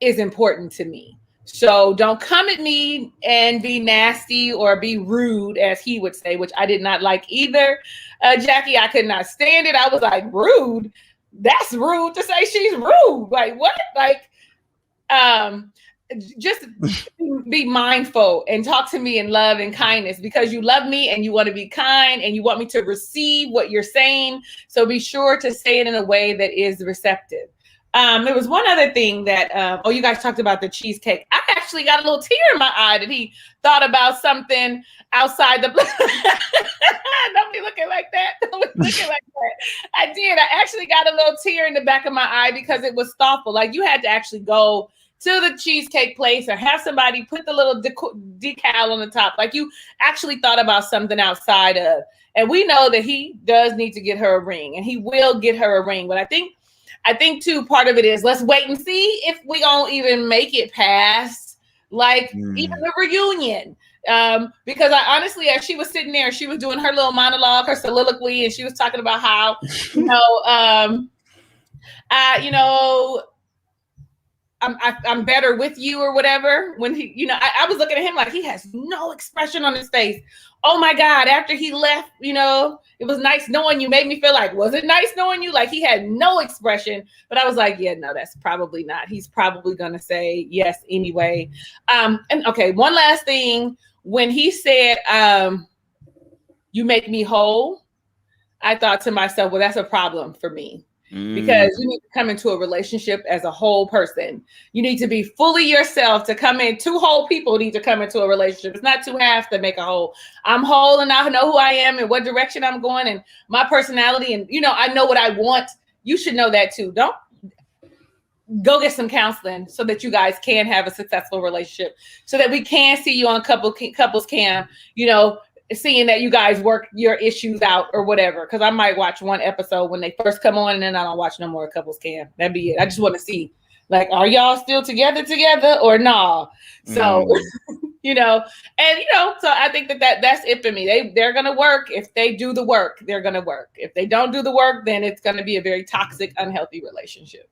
is important to me. So don't come at me and be nasty or be rude, as he would say, which I did not like either. Jackie, I could not stand it. I was like, rude? That's rude to say she's rude. Like, what? Like, just be mindful and talk to me in love and kindness, because you love me and you want to be kind and you want me to receive what you're saying. So be sure to say it in a way that is receptive. There was one other thing that, you guys talked about the cheesecake. I actually got a little tear in my eye that he thought about something outside the, don't be looking like that. Don't be looking like that. I did. I actually got a little tear in the back of my eye because it was thoughtful. Like, you had to actually go to the cheesecake place or have somebody put the little decal on the top. Like, you actually thought about something outside of, and we know that he does need to get her a ring, and he will get her a ring. But I think too, part of it is, let's wait and see if we gonna even make it past even the reunion. Because I honestly, as she was sitting there, she was doing her little monologue, her soliloquy, and she was talking about how, I'm better with you or whatever. When he, I was looking at him like he has no expression on his face. Oh my God, after he left, it was nice knowing you. Made me feel like, was it nice knowing you? Like, he had no expression, but I was like, yeah, no, that's probably not. He's probably going to say yes anyway. And okay, one last thing. When he said, you make me whole, I thought to myself, well, that's a problem for me. Because you need to come into a relationship as a whole person. You need to be fully yourself to come in. Two whole people need to come into a relationship. It's not two halves that make a whole. I'm whole and I know who I am and what direction I'm going and my personality. And, I know what I want. You should know that too. Don't go get some counseling so that you guys can have a successful relationship, so that we can see you on couples cam, seeing that you guys work your issues out or whatever. Because I might watch one episode when they first come on, and then I don't watch no more couples cam. That'd be it. I just want to see, like, are y'all still together or nah? So, so I think that's it for me. They're gonna work. If they do the work, they're gonna work. If they don't do the work, then it's gonna be a very toxic, unhealthy relationship.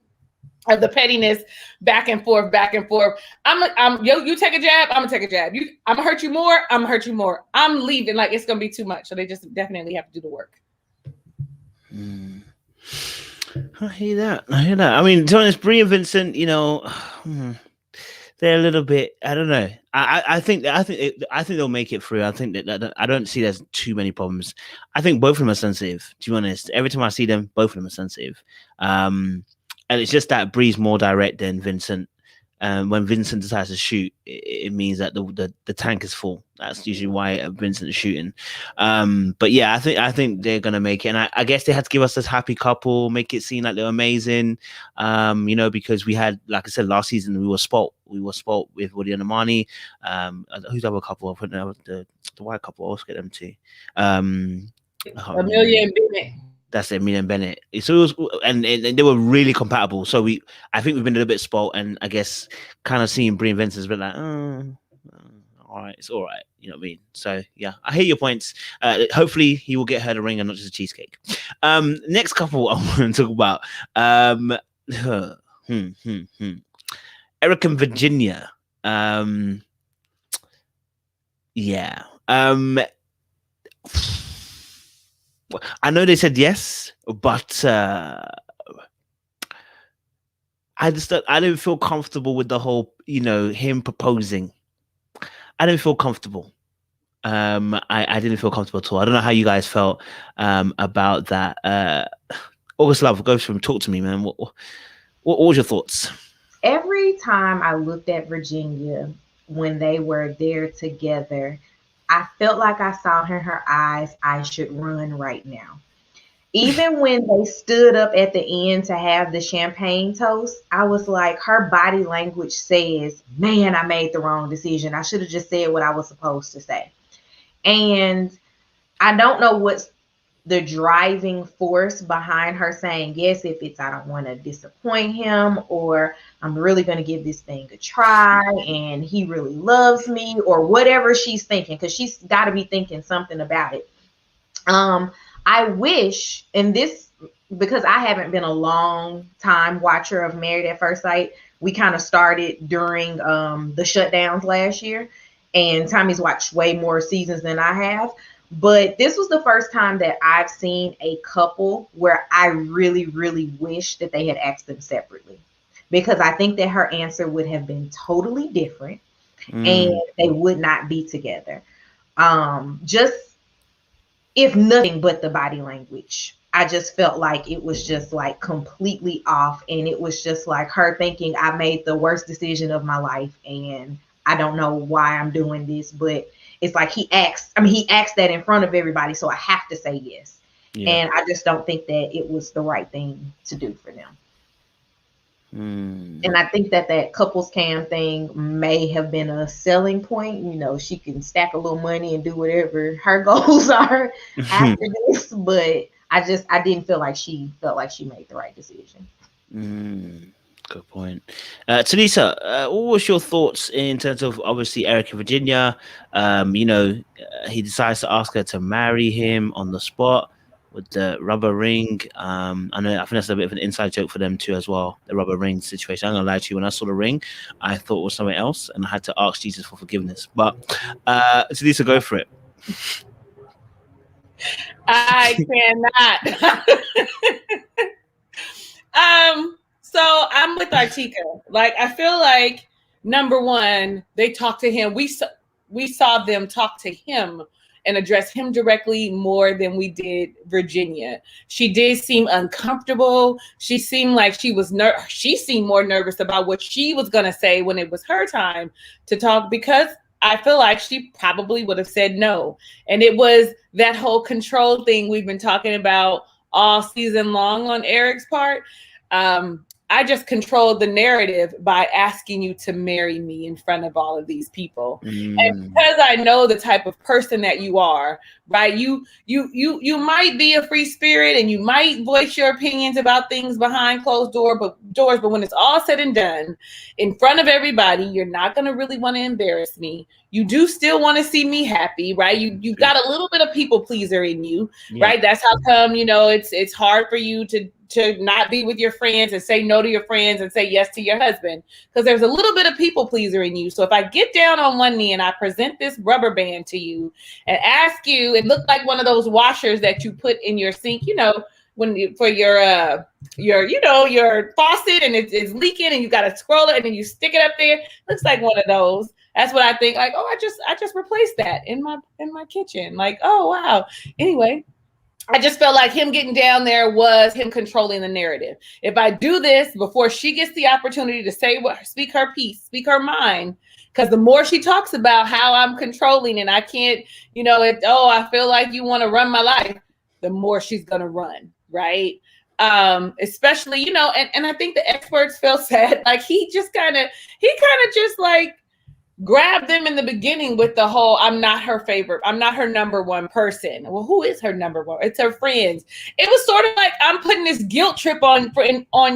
Of the pettiness, back and forth. You take a jab, I'm gonna take a jab. I'm gonna hurt you more, I'm gonna hurt you more. I'm leaving, like, it's gonna be too much. So they just definitely have to do the work.
I hear that. I mean, to be honest, Brie and Vincent, they're a little bit. I don't know. I think they'll make it through. I think that I don't see there's too many problems. I think both of them are sensitive. To be honest, every time I see them, both of them are sensitive. And it's just that Brie's more direct than Vincent. When Vincent decides to shoot, it means that the tank is full. That's usually why Vincent is shooting. But yeah, I think they're gonna make it, and I guess they had to give us this happy couple, make it seem like they're amazing. Because we had, like I said, last season we were spoilt. We were spoilt with Woody and Amani. Who's the other couple? I put the white couple. I'll get them too.
Amelia and Bennett.
That's it, me and Bennett. So it was, and they were really compatible. So I think we've been a little bit spoiled, and I guess kind of seeing Brie and Vincent's been like, all right, it's all right. You know what I mean? So yeah, I hear your points. Hopefully he will get her the ring and not just a cheesecake. Next couple I want to talk about. Eric and Virginia. Yeah. I know they said yes, but I didn't feel comfortable with the whole, him proposing. I didn't feel comfortable. I didn't feel comfortable at all. I don't know how you guys felt about that. August Love, go through and talk to me, man. What was your thoughts?
Every time I looked at Virginia when they were there together, I felt like I saw in her eyes, I should run right now. Even when they stood up at the end to have the champagne toast, I was like, her body language says, man, I made the wrong decision. I should have just said what I was supposed to say. And I don't know what's the driving force behind her saying yes, if it's I don't want to disappoint him, or I'm really going to give this thing a try and he really loves me, or whatever she's thinking, because she's got to be thinking something about it. I wish, and this, because I haven't been a long time watcher of Married at First Sight, we kind of started during the shutdowns last year, and Tommy's watched way more seasons than I have. But this was the first time that I've seen a couple where I really, really wish that they had asked them separately, because I think that her answer would have been totally different and they would not be together. Just if nothing but the body language, I just felt like it was just like completely off. And it was just like her thinking, I made the worst decision of my life and I don't know why I'm doing this, but it's like he asked that in front of everybody, so I have to say yes. Yeah. And I just don't think that it was the right thing to do for them. And I think that couples cam thing may have been a selling point. She can stack a little money and do whatever her goals are after this, but I didn't feel like she made the right decision.
Good point. Talisa, what was your thoughts in terms of, obviously, Eric and Virginia? He decides to ask her to marry him on the spot with the rubber ring. I think that's a bit of an inside joke for them too as well, the rubber ring situation. I'm gonna lie to you, when I saw the ring, I thought it was something else and I had to ask Jesus for forgiveness. But Talisa, go for it.
I cannot. So I'm with Artika. Like, I feel like, number one, they talked to him. We saw them talk to him and address him directly more than we did Virginia. She did seem uncomfortable. She seemed like she seemed more nervous about what she was going to say when it was her time to talk, because I feel like she probably would have said no. And it was that whole control thing we've been talking about all season long on Eric's part. I just controlled the narrative by asking you to marry me in front of all of these people. And because I know the type of person that you are, right? You might be a free spirit and you might voice your opinions about things behind closed doors, but when it's all said and done in front of everybody, you're not going to really want to embarrass me. You do still want to see me happy, right? You've got a little bit of people pleaser in you, right? That's how come, it's hard for you to not be with your friends and say no to your friends and say yes to your husband, because there's a little bit of people pleaser in you. So if I get down on one knee and I present this rubber band to you and ask you, it looked like one of those washers that you put in your sink, for your faucet and it's leaking and you got to scroll it and then you stick it up there. Looks like one of those. That's what I think. Like, oh, I just replaced that in my kitchen. Like, oh wow. Anyway, I just felt like him getting down there was him controlling the narrative. If I do this before she gets the opportunity to speak her piece, speak her mind, because the more she talks about how I'm controlling and I can't, I feel like you want to run my life, the more she's going to run, right? Especially, and I think the experts felt sad. Like he kind of just like grabbed them in the beginning with the whole, I'm not her favorite. I'm not her number one person. Well, who is her number one? It's her friends. It was sort of like, I'm putting this guilt trip on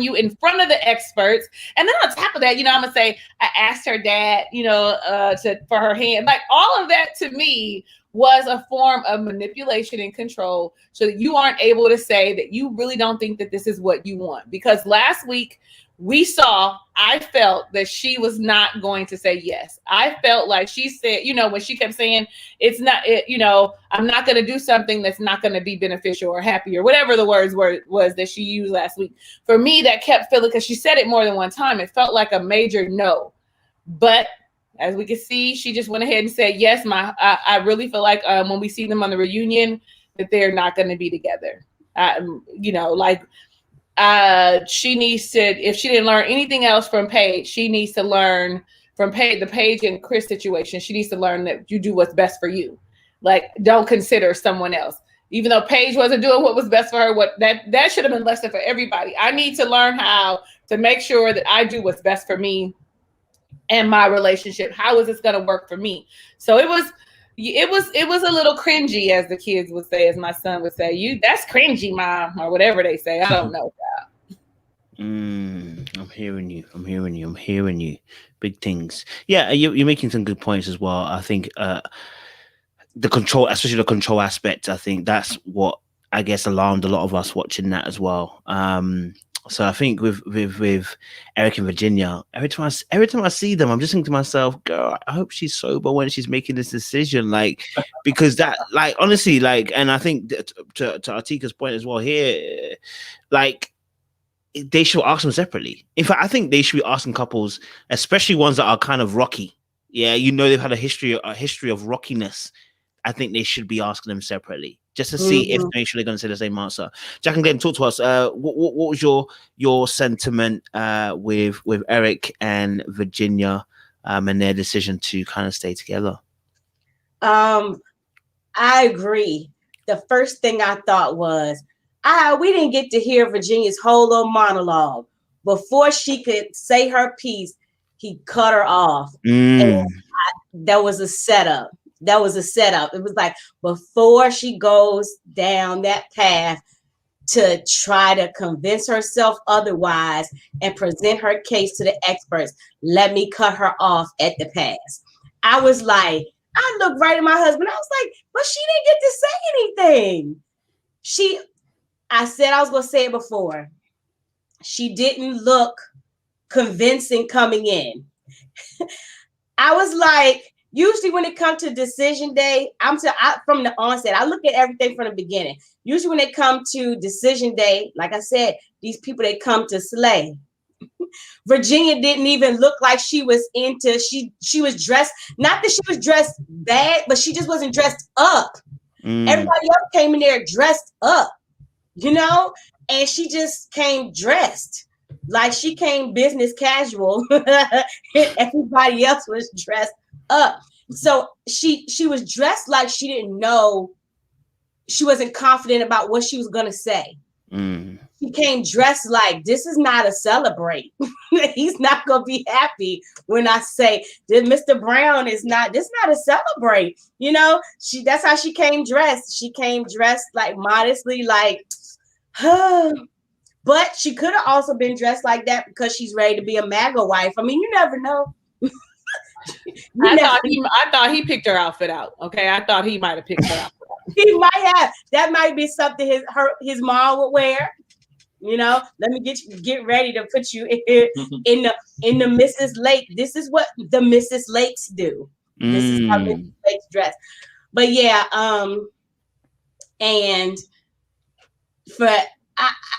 you in front of the experts. And then on top of that, I'm going to say, I asked her dad, for her hand. Like all of that to me was a form of manipulation and control so that you aren't able to say that you really don't think that this is what you want. Because last week, I felt that she was not going to say yes. I felt like she said, when she kept saying, I'm not going to do something that's not going to be beneficial or happy or whatever the words was that she used last week. For me, that kept feeling, because she said it more than one time, it felt like a major no. But as we can see, she just went ahead and said, yes, I really feel like when we see them on the reunion, that they're not going to be together. She needs to, if she didn't learn anything else from Paige, she needs to learn from the Paige and Chris situation. She needs to learn that you do what's best for you. Like, don't consider someone else. Even though Paige wasn't doing what was best for her, that should have been lesson for everybody. I need to learn how to make sure that I do what's best for me and my relationship. How is this going to work for me? So it was a little cringy, as the kids would say, as my son would say, that's cringy, mom, or whatever they say. I don't know.
I'm hearing you. Big things. Yeah, you're making some good points as well. I think the control, especially the control aspect, I think that's what I guess alarmed a lot of us watching that as well. So I think with Eric and Virginia, every time I see them, I'm just thinking to myself, girl, I hope she's sober when she's making this decision. Like, because that, like, honestly, like, and I think to Atika's point as well here, like, they should ask them separately. In fact, I think they should be asking couples, especially ones that are kind of rocky. Yeah, they've had a history of rockiness. I think they should be asking them separately, just to see if they're actually going to say the same answer. Jack and Glenn, talk to us. What was your sentiment with Eric and Virginia and their decision to kind of stay together?
I agree. The first thing I thought was, we didn't get to hear Virginia's whole little monologue. Before she could say her piece, he cut her off. And that was a setup. It was like, before she goes down that path to try to convince herself otherwise and present her case to the experts, let me cut her off at the pass. I was like, I looked right at my husband. I was like, but she didn't get to say anything. I said I was going to say it before. She didn't look convincing coming in. I was like, usually when it comes to decision day, from the onset, I look at everything from the beginning. Usually when it comes to decision day, like I said, these people, they come to slay. Virginia didn't even look like she was into, she was dressed, not that she was dressed bad, but she just wasn't dressed up. Everybody else came in there dressed up, and she just came dressed. Like she came business casual. Everybody else was dressed up. So she was dressed like she didn't know, she wasn't confident about what she was going to say. She came dressed like, this is not a celebrate. He's not going to be happy when I say that Mr. Brown this is not a celebrate. That's how she came dressed. She came dressed like modestly, like, but she could have also been dressed like that because she's ready to be a MAGA wife. I mean, you never know.
I thought he picked her outfit out. Okay, I thought he might have picked her outfit out.
He might have. That might be something his mom would wear. Let me get ready to put you in the Mrs. Lake. This is what the Mrs. Lakes do. This is how Mrs. Lakes dress. But yeah, and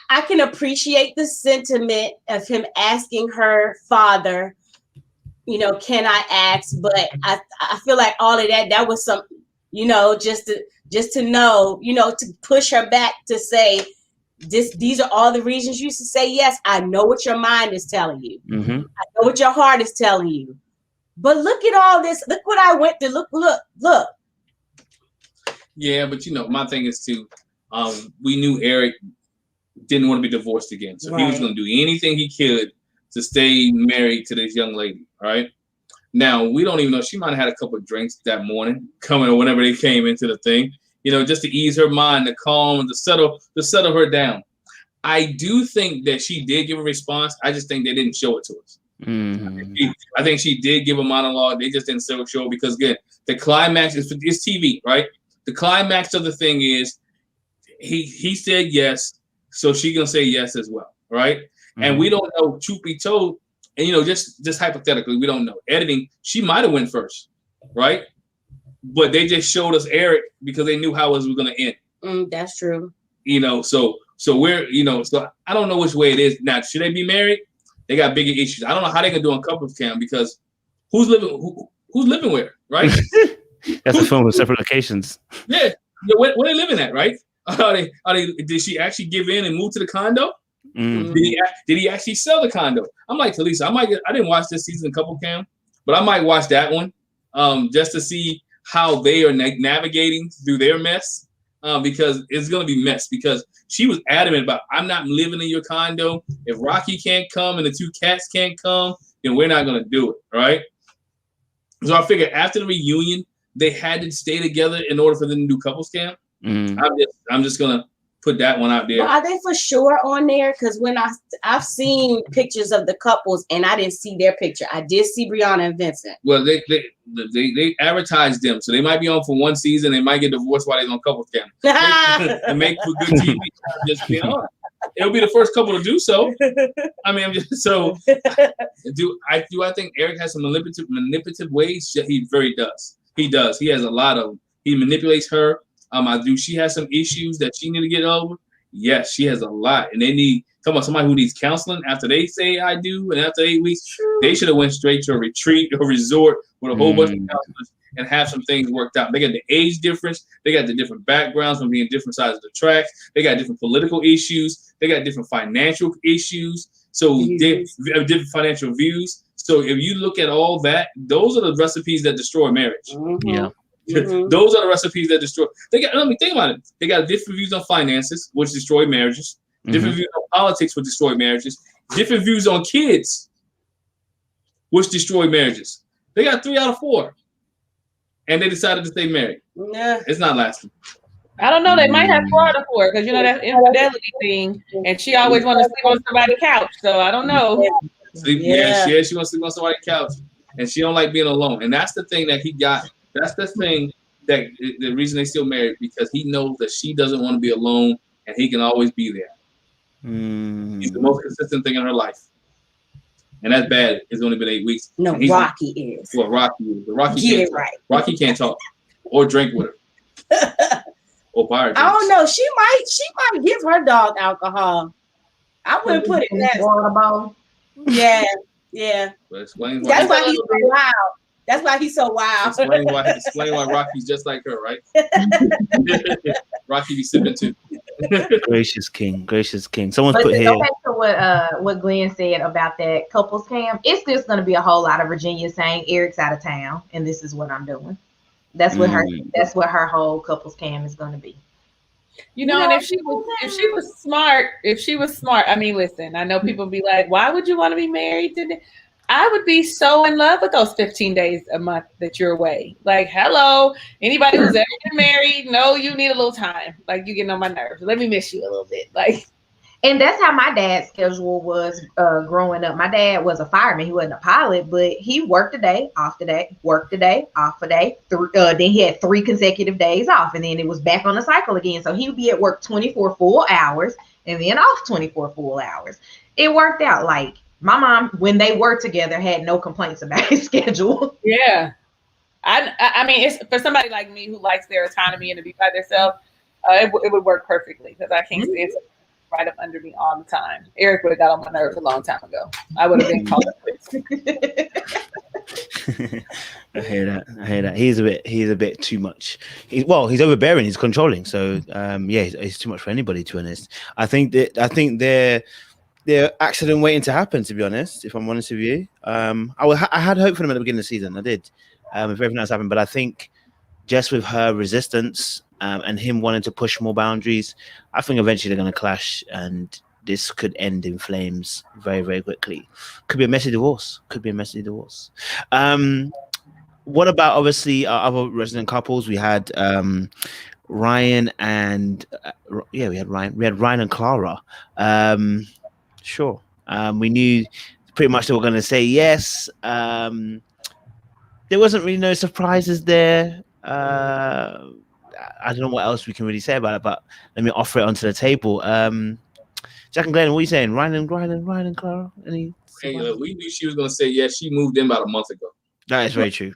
I can appreciate the sentiment of him asking her father, you know, can I ask? But I feel like all of that was some, you know, just to know, you know, to push her back to say, these are all the reasons you should say yes. I know what your mind is telling you.
Mm-hmm.
I know what your heart is telling you. But look at all this. Look what I went through. Look.
Yeah, but you know, my thing is too, we knew Eric didn't want to be divorced again. So he was going to do anything he could to stay married to this young lady. All right. Now, we don't even know. She might have had a couple of drinks that morning coming or whenever they came into the thing, you know, just to ease her mind, to calm, and to settle her down. I do think that she did give a response. I just think they didn't show it to us.
Mm-hmm.
I think she did give a monologue. They just didn't show it because, again, the climax is TV, right? The climax of the thing is he said yes, so she gonna say yes as well, right? Mm-hmm. And we don't know, truth be told, and you know, just hypothetically, we don't know. Editing, she might have went first, right? But they just showed us Eric because they knew how it was gonna end.
That's true.
You know, so we're, you know, so I don't know which way it is now. Should they be married? They got bigger issues. I don't know how they can do on couples cam because who's living where, right?
That's a film with separate locations.
Yeah, where they living at, right? Did she actually give in and move to the condo? Mm-hmm. Did he actually sell the condo? I'm like, Talisa, I didn't watch this season couple cam, but I might watch that one just to see how they are navigating through their mess because it's gonna be mess. Because she was adamant about, I'm not living in your condo. If Rocky can't come and the two cats can't come, then we're not gonna do it, right? So I figured after the reunion, they had to stay together in order for them to do couples camp. Mm. I'm just gonna put that one out there.
But are they for sure on there? Because when I've seen pictures of the couples and I didn't see their picture. I did see Brianna and Vincent.
Well, they advertised them, so they might be on for one season. They might get divorced while they're on couples camp and make for good TV. Just be on. It'll be the first couple to do so. I mean, I'm just so. Do I think Eric has some manipulative ways? He very does. He does. He has a lot of. He manipulates her. She has some issues that she need to get over. Yes, she has a lot, and they need somebody who needs counseling after they say I do, and after 8 weeks, they should have went straight to a retreat or resort with a whole bunch of counselors and have some things worked out. They got the age difference, they got the different backgrounds from being different sides of the tracks, they got different political issues, they got different financial issues, so they have different financial views. So if you look at all that, those are the recipes that destroy marriage.
Mm-hmm.
Yeah.
Mm-hmm.
Those are the recipes that destroy. Think about it. They got different views on finances, which destroy marriages. Different views on politics, which destroy marriages. Different views on kids, which destroy marriages. They got 3 out of 4, and they decided to stay married.
Yeah,
it's not lasting.
I don't know. They might have 4 out of 4 because you know that infidelity thing, and she always want to sleep on somebody's couch. So I don't know.
She wants to sleep on somebody's couch, and she don't like being alone. And that's the thing that he got. That's the thing that the reason they still married, because he knows that she doesn't want to be alone and he can always be there. He's the most consistent thing in her life. And that's bad. It's only been 8 weeks.
No, Rocky is.
Well, Rocky is. But Rocky
get
can't
it right.
Rocky can't talk or drink with her. Or buy her drinks.
I don't know. She might give her dog alcohol. I wouldn't put it in that water bowl. Yeah.
But explain
that's why he's so wild. That's why he's so wild.
Explain why Rocky's just like her, right? Rocky be sipping too.
Gracious king. Someone's put here.
Go back to what Glenn said about that couples cam. It's just going to be a whole lot of Virginia saying Eric's out of town, and this is what I'm doing. That's what her whole couples cam is going to be.
You know, and if she was smart. I mean, listen. I know people be like, "Why would you want to be married today?" I would be so in love with those 15 days a month that you're away. Like, hello, anybody who's ever been married, no, you need a little time. Like, you getting on my nerves. Let me miss you a little bit. Like,
and that's how my dad's schedule was growing up. My dad was a fireman. He wasn't a pilot, but he worked a day, off the day, worked a day, off a day. Then he had 3 consecutive days off, and then it was back on the cycle again. So he would be at work 24 full hours and then off 24 full hours. It worked out. Like, my mom, when they were together, had no complaints about his schedule.
Yeah. I mean, it's for somebody like me who likes their autonomy and to be by themselves, it would work perfectly because I can't stand right up under me all the time. Eric would have got on my nerves a long time ago. I would have been called
I hear that. He's a bit too much. He's overbearing. He's controlling. So he's too much for anybody. To be honest, I think they're accident waiting to happen. To be honest, if I'm honest with you, I had hope for them at the beginning of the season. I did. If everything else happened, but I think just with her resistance and him wanting to push more boundaries, I think eventually they're going to clash, and this could end in flames very, very quickly. Could be a messy divorce. What about obviously our other resident couples? We had Ryan and we had Ryan and Clara. Sure. We knew pretty much they were going to say yes. There wasn't really no surprises there. I don't know what else we can really say about it, but let me offer it onto the table. Jack and Glenn, what are you saying? Ryan and Clara?
We knew she was going to say yes. She moved in about a month ago.
That is very true.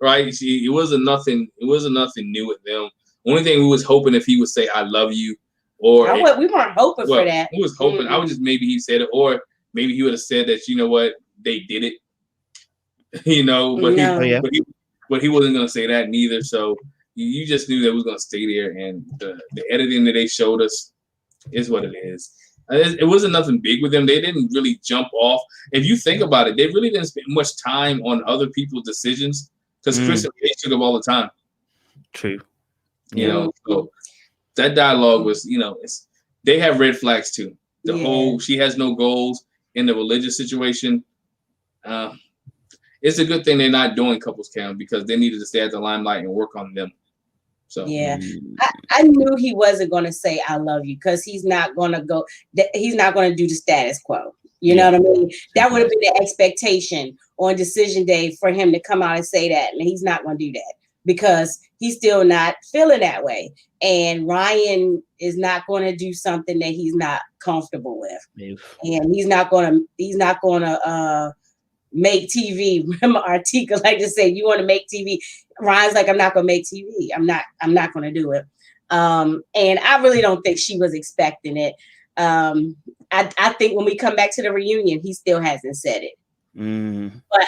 Right? It wasn't nothing new with them. Only thing we was hoping if he would say "I love you," or
we weren't hoping for that.
We was hoping. I was just maybe he said it, or maybe he would have said that. You know what? They did it. But he wasn't going to say that neither. So you just knew that it was going to stay there, and the editing that they showed us is what it is. It wasn't nothing big with them. They didn't really jump off. If you think about it, they really didn't spend much time on other people's decisions because Chris and Paige took up all the time.
True.
So that dialogue was, they have red flags too. The whole she has no goals in the religious situation. It's a good thing they're not doing couples cam because they needed to stay at the limelight and work on them. So
I knew he wasn't going to say "I love you" because he's not going to go. He's not going to do the status quo. You know what I mean? That would have been the expectation on decision day for him to come out and say that, and he's not going to do that because he's still not feeling that way. And Ryan is not going to do something that he's not comfortable with, and he's not going to make TV. Remember, Artika like to say, "You want to make TV?" Ryan's like, "I'm not going to make TV. I'm not going to do it." And I really don't think she was expecting it. I think when we come back to the reunion, he still hasn't said it. But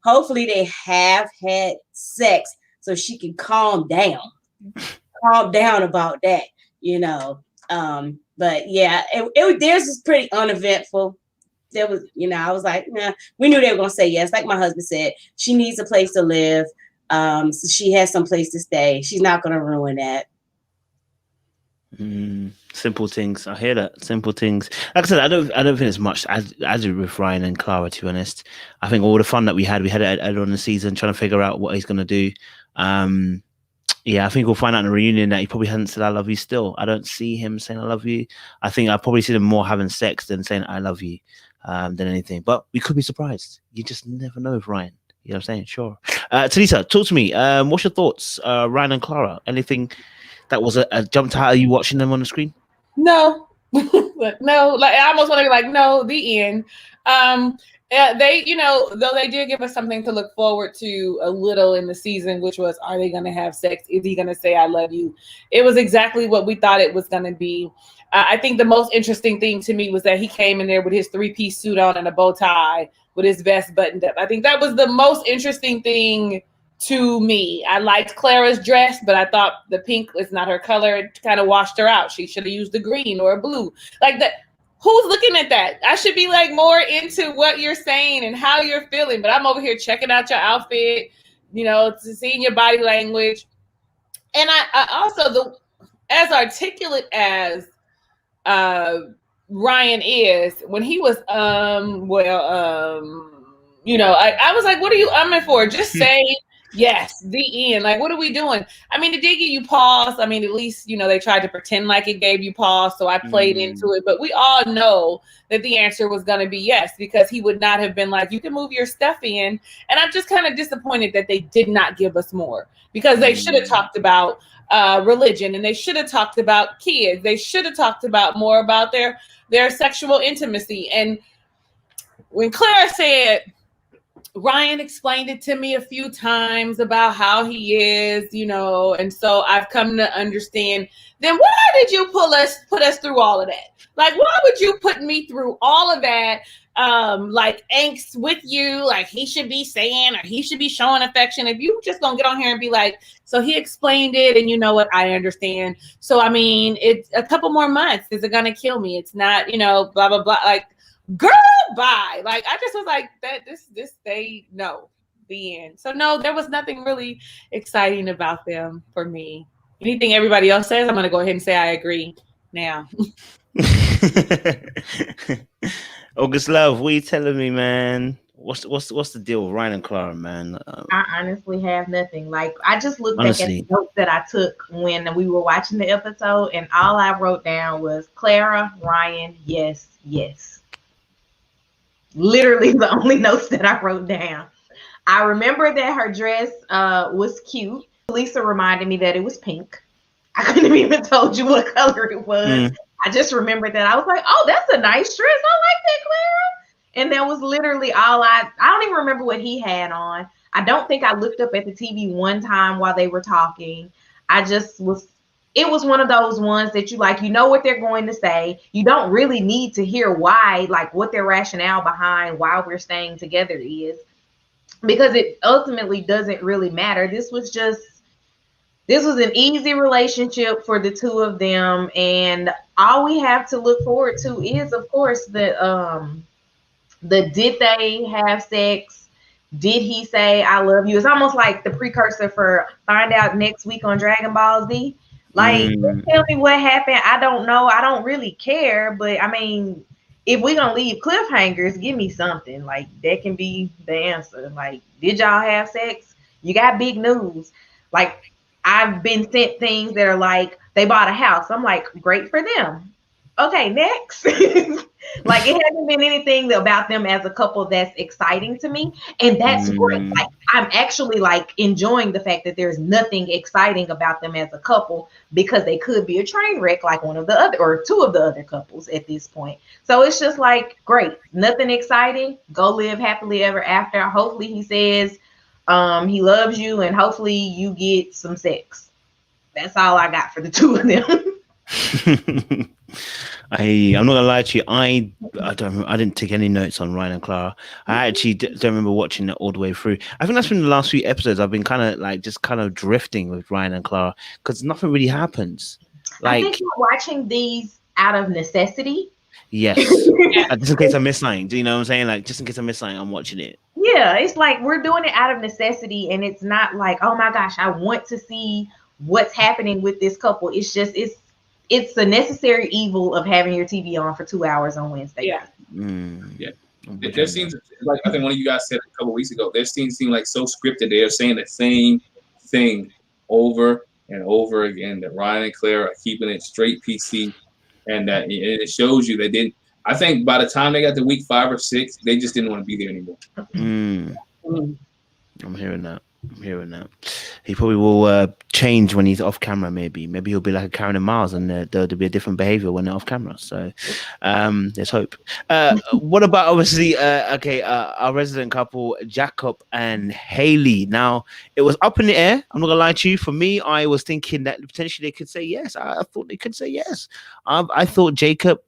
hopefully they have had sex so she can calm down about that, But yeah, theirs is pretty uneventful. There was, I was like, nah, we knew they were going to say yes. Like my husband said, she needs a place to live. So she has some place to stay. She's not going to ruin that.
Simple things. I hear that. Simple things. Like I said, I don't think it's much as with Ryan and Clara, to be honest. I think all the fun that we had it earlier on the season, trying to figure out what he's going to do. I think we'll find out in the reunion that he probably hasn't said "I love you" still. I don't see him saying "I love you." I think I probably see them more having sex than saying "I love you" than anything. But we could be surprised. You just never know with Ryan. You know what I'm saying? Sure. Talisa, talk to me. What's your thoughts? Ryan and Clara, anything that was a jump to how are you watching them on the screen?
No. No. Like I almost want to be like, no, the end. They, though they did give us something to look forward to a little in the season, which was, are they going to have sex? Is he going to say "I love you"? It was exactly what we thought it was going to be. I think the most interesting thing to me was that he came in there with his 3-piece suit on and a bow tie with his vest buttoned up. I think that was the most interesting thing to me. I liked Clara's dress, but I thought the pink is not her color. It kind of washed her out. She should have used the green or a blue. Like that. Who's looking at that? I should be like more into what you're saying and how you're feeling, but I'm over here checking out your outfit, seeing your body language. And I also, as articulate as Ryan is, when he was, I was like, what are you umming for? Just say yes, the end. Like, what are we doing? I mean, it did give you pause. I mean, at least, they tried to pretend like it gave you pause. So I played into it. But we all know that the answer was going to be yes, because he would not have been like, you can move your stuff in. And I'm just kind of disappointed that they did not give us more, because they should have talked about religion, and they should have talked about kids. They should have talked about more about their sexual intimacy. And when Clara said, Ryan explained it to me a few times about how he is, and so I've come to understand. Then why did you put us through all of that? Like, why would you put me through all of that? Like angst with you, like he should be saying, or he should be showing affection. If you just gonna get on here and be like, so he explained it, and you know what, I understand. So I mean, it's a couple more months. Is it gonna kill me? It's not, blah blah blah. Like, girl, bye. Like, I just was like, that this they no, the end. So no, there was nothing really exciting about them for me. Anything everybody else says, I'm gonna go ahead and say I agree now.
August Love, what are you telling me, man? What's the deal with Ryan and Clara, man?
I honestly have nothing. Like, I just looked back at the notes that I took when we were watching the episode, and all I wrote down was Clara, Ryan, yes, yes. Literally the only notes that I wrote down. I remember that her dress was cute. Lisa reminded me that it was pink. I couldn't have even told you what color it was. I just remembered that. I was like, oh, that's a nice dress. I like that, Clara. And that was literally all I don't even remember what he had on. I don't think I looked up at the TV one time while they were talking. It was one of those ones that you like, what they're going to say. You don't really need to hear why, like what their rationale behind why we're staying together is, because it ultimately doesn't really matter. This was an easy relationship for the two of them. And all we have to look forward to is, of course, the did they have sex? Did he say, I love you? It's almost like the precursor for find out next week on Dragon Ball Z. Like, tell me what happened. I don't know. I don't really care. But I mean, if we're going to leave cliffhangers, give me something. Like, that can be the answer. Like, did y'all have sex? You got big news. Like, I've been sent things that are like, they bought a house. I'm like, great for them. Okay, next. Like, it hasn't been anything about them as a couple that's exciting to me. And that's great. Like, I'm actually like enjoying the fact that there's nothing exciting about them as a couple, because they could be a train wreck like one of the other or two of the other couples at this point. So it's just like, great. Nothing exciting. Go live happily ever after. Hopefully he says he loves you, and hopefully you get some sex. That's all I got for the two of them.
I'm not gonna lie to you. I didn't take any notes on Ryan and Clara. I actually don't remember watching it all the way through. I think that's been the last few episodes. I've been kind of drifting with Ryan and Clara because nothing really happens. Like,
I think you're watching these out of necessity.
Yes. Just in case I miss something. Do you know what I'm saying? Like, just in case I miss something, I'm watching it.
Yeah, it's like we're doing it out of necessity, and it's not like, oh my gosh, I want to see what's happening with this couple. It's just it's the necessary evil of having your TV on for 2 hours on Wednesday.
Yeah.
Yeah. Their scenes, like I think one of you guys said a couple weeks ago, their scenes seem like so scripted. They are saying the same thing over and over again. That Ryan and Claire are keeping it straight PC, and that it shows you they didn't. I think by the time they got to week 5 or 6, they just didn't want to be there anymore.
I'm hearing that. He probably will change when he's off camera. Maybe he'll be like a Karen and Miles, and there'll be a different behavior when they're off camera. So let's hope. What about obviously our resident couple, Jacob and Haley? Now it was up in the air. I'm not gonna lie to you. For me, I was thinking that potentially they could say yes. I thought they could say yes. I thought Jacob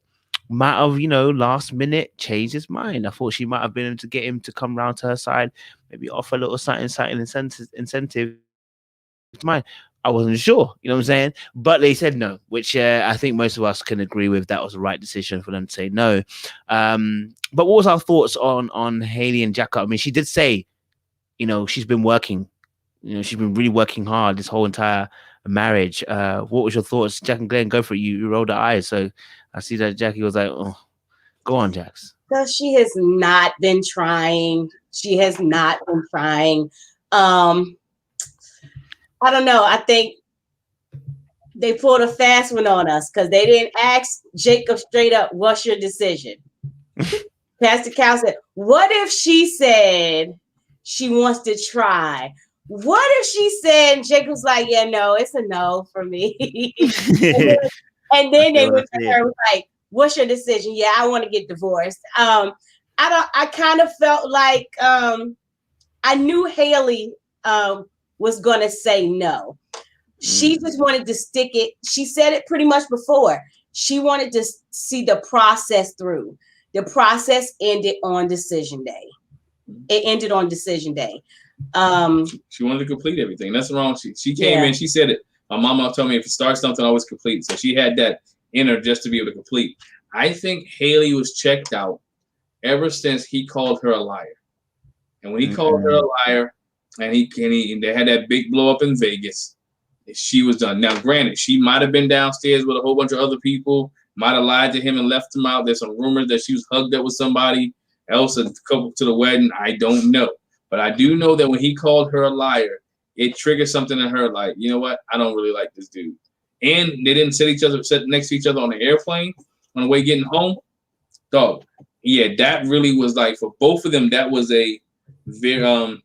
might have, last minute changed his mind. I thought she might have been able to get him to come round to her side, maybe offer a little something incentive. Mine, I wasn't sure, you know what I'm saying? But they said no, which I think most of us can agree with. That was the right decision for them to say no. But what was our thoughts on Haley and Jacob? I mean, she did say, she's been working, she's been really working hard this whole entire marriage. What was your thoughts? Jack and Glenn, go for it. You rolled the eyes, so I see that Jackie was like, oh, go on, Jax.
Because she has not been trying. I don't know. I think they pulled a fast one on us because they didn't ask Jacob straight up, what's your decision? Pastor Cal said, what if she said she wants to try? What if she said, Jacob's like, yeah, no, it's a no for me. and then they went to her like, what's your decision? Yeah, I want to get divorced. I kind of felt like I knew Haley was gonna say no. She just wanted to stick it. She said it pretty much before. She wanted to see the process through. The process ended on decision day. It ended on decision day.
She wanted to complete everything. That's wrong. She came in. She said it. My mama told me if you start something, always complete. So she had that in her just to be able to complete. I think Haley was checked out ever since he called her a liar. And when he called her a liar, and they had that big blow up in Vegas, she was done. Now, granted, she might have been downstairs with a whole bunch of other people, might have lied to him and left him out. There's some rumors that she was hugged up with somebody else a couple to the wedding. I don't know. But I do know that when he called her a liar, it triggered something in her like, you know what? I don't really like this dude. And they didn't sit next to each other on the airplane on the way getting home. Dog. Yeah, that really was like, for both of them, that was a very,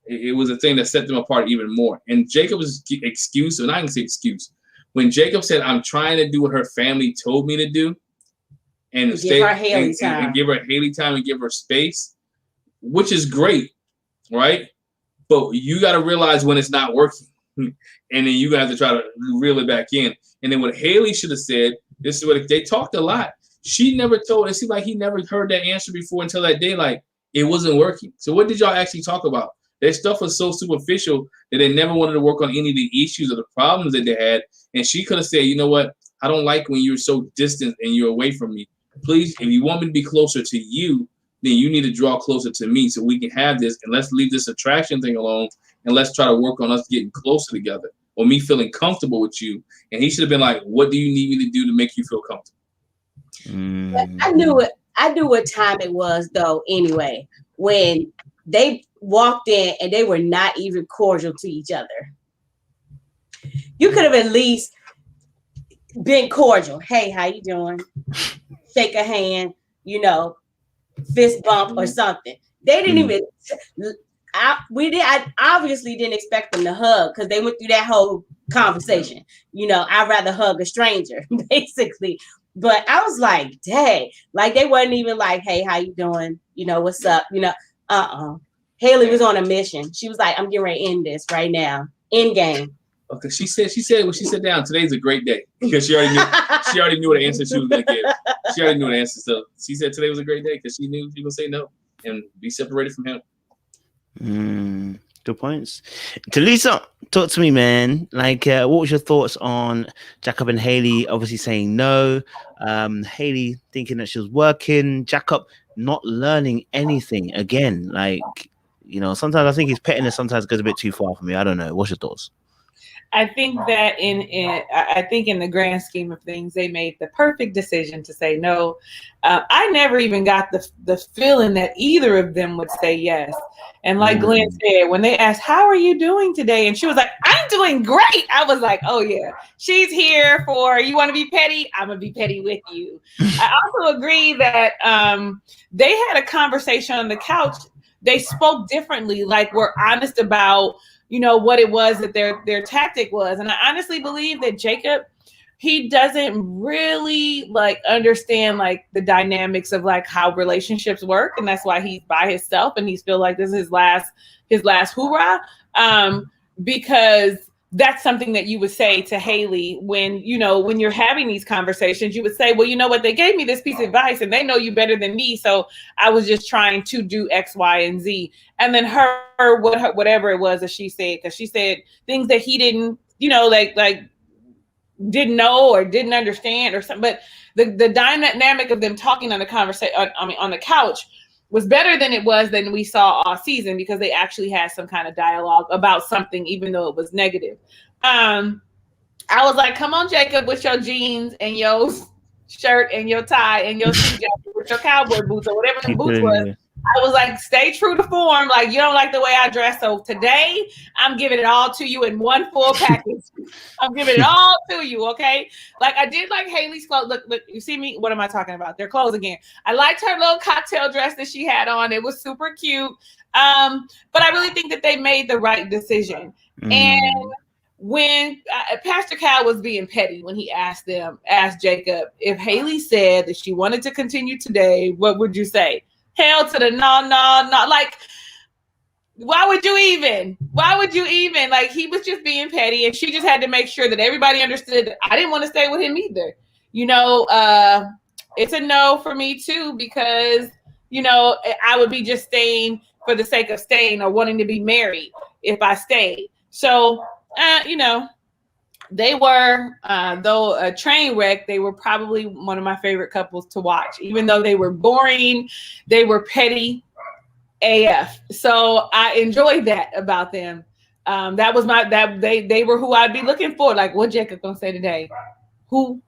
it was a thing that set them apart even more. And Jacob's excuse, and I can say excuse, when Jacob said, I'm trying to do what her family told me to do, and
give her Haley time.
And give her Haley time and give her space, which is great, right? But you got to realize when it's not working. And then you have to try to reel it back in. And then what Haley should have said, this is what they talked a lot. She never told, it seemed like he never heard that answer before until that day, like it wasn't working. So what did y'all actually talk about? Their stuff was so superficial that they never wanted to work on any of the issues or the problems that they had. And she could have said, you know what? I don't like when you're so distant and you're away from me. Please, if you want me to be closer to you, then you need to draw closer to me so we can have this. And let's leave this attraction thing alone. And let's try to work on us getting closer together or me feeling comfortable with you. And he should have been like, what do you need me to do to make you feel comfortable?
I knew it. I knew what time it was, though, anyway, when they walked in and they were not even cordial to each other. You could have at least been cordial. Hey, how you doing? Shake a hand, fist bump or something. They didn't even. I obviously didn't expect them to hug because they went through that whole conversation. I'd rather hug a stranger, basically. But I was like, dang, like they wasn't even like, hey, how you doing? What's up? Haley was on a mission. She was like, I'm getting ready to end this right now. End game.
Okay, she said when she sat down, today's a great day because she already knew what answer she was gonna give. She already knew the answer. So she said today was a great day because she knew she would say no and be separated from him.
Good points. Talisa, talk to me, man. Like, what was your thoughts on Jacob and Haley obviously saying no? Haley thinking that she was working. Jacob not learning anything again. Like, sometimes I think he's petting her. Sometimes it goes a bit too far for me. I don't know. What's your thoughts?
I think that I think in the grand scheme of things, they made the perfect decision to say no. I never even got the feeling that either of them would say yes. And like Glenn said, when they asked, how are you doing today? And she was like, I'm doing great. I was like, oh yeah, she's here for, you want to be petty? I'm going to be petty with you. I also agree that they had a conversation on the couch. They spoke differently, like we're honest about what it was that their tactic was. And I honestly believe that Jacob, he doesn't really understand the dynamics of how relationships work. And that's why he's by himself and he's feel like this is his last hoorah. Because that's something that you would say to Haley when you're having these conversations. You would say, well, you know what, they gave me this piece of advice and they know you better than me. So I was just trying to do X, Y, and Z. And then whatever it was that she said, because she said things that he didn't, didn't know or didn't understand or something. But the dynamic of them talking on the conversation, on the couch, was better than it was than we saw all season because they actually had some kind of dialogue about something, even though it was negative. I was like, come on, Jacob, with your jeans and your shirt and your tie and your suit jacket with your cowboy boots or whatever the boots was. I was like, stay true to form. Like, you don't like the way I dress. So today I'm giving it all to you in one full package. I'm giving it all to you. Okay. Like I did like Haley's clothes. Look, you see me? What am I talking about? Their clothes again. I liked her little cocktail dress that she had on. It was super cute. But I really think that they made the right decision. And when Pastor Cal was being petty, when he asked Jacob, if Haley said that she wanted to continue today, what would you say? Hell to the no. Like, Why would you even? Like, he was just being petty, and she just had to make sure that everybody understood that I didn't want to stay with him either. It's a no for me too, because I would be just staying for the sake of staying or wanting to be married if I stayed. So they were, though a train wreck, they were probably one of my favorite couples to watch. Even though they were boring, they were petty AF. So I enjoyed that about them. That was they were who I'd be looking for. Like, what Jacob gonna say today?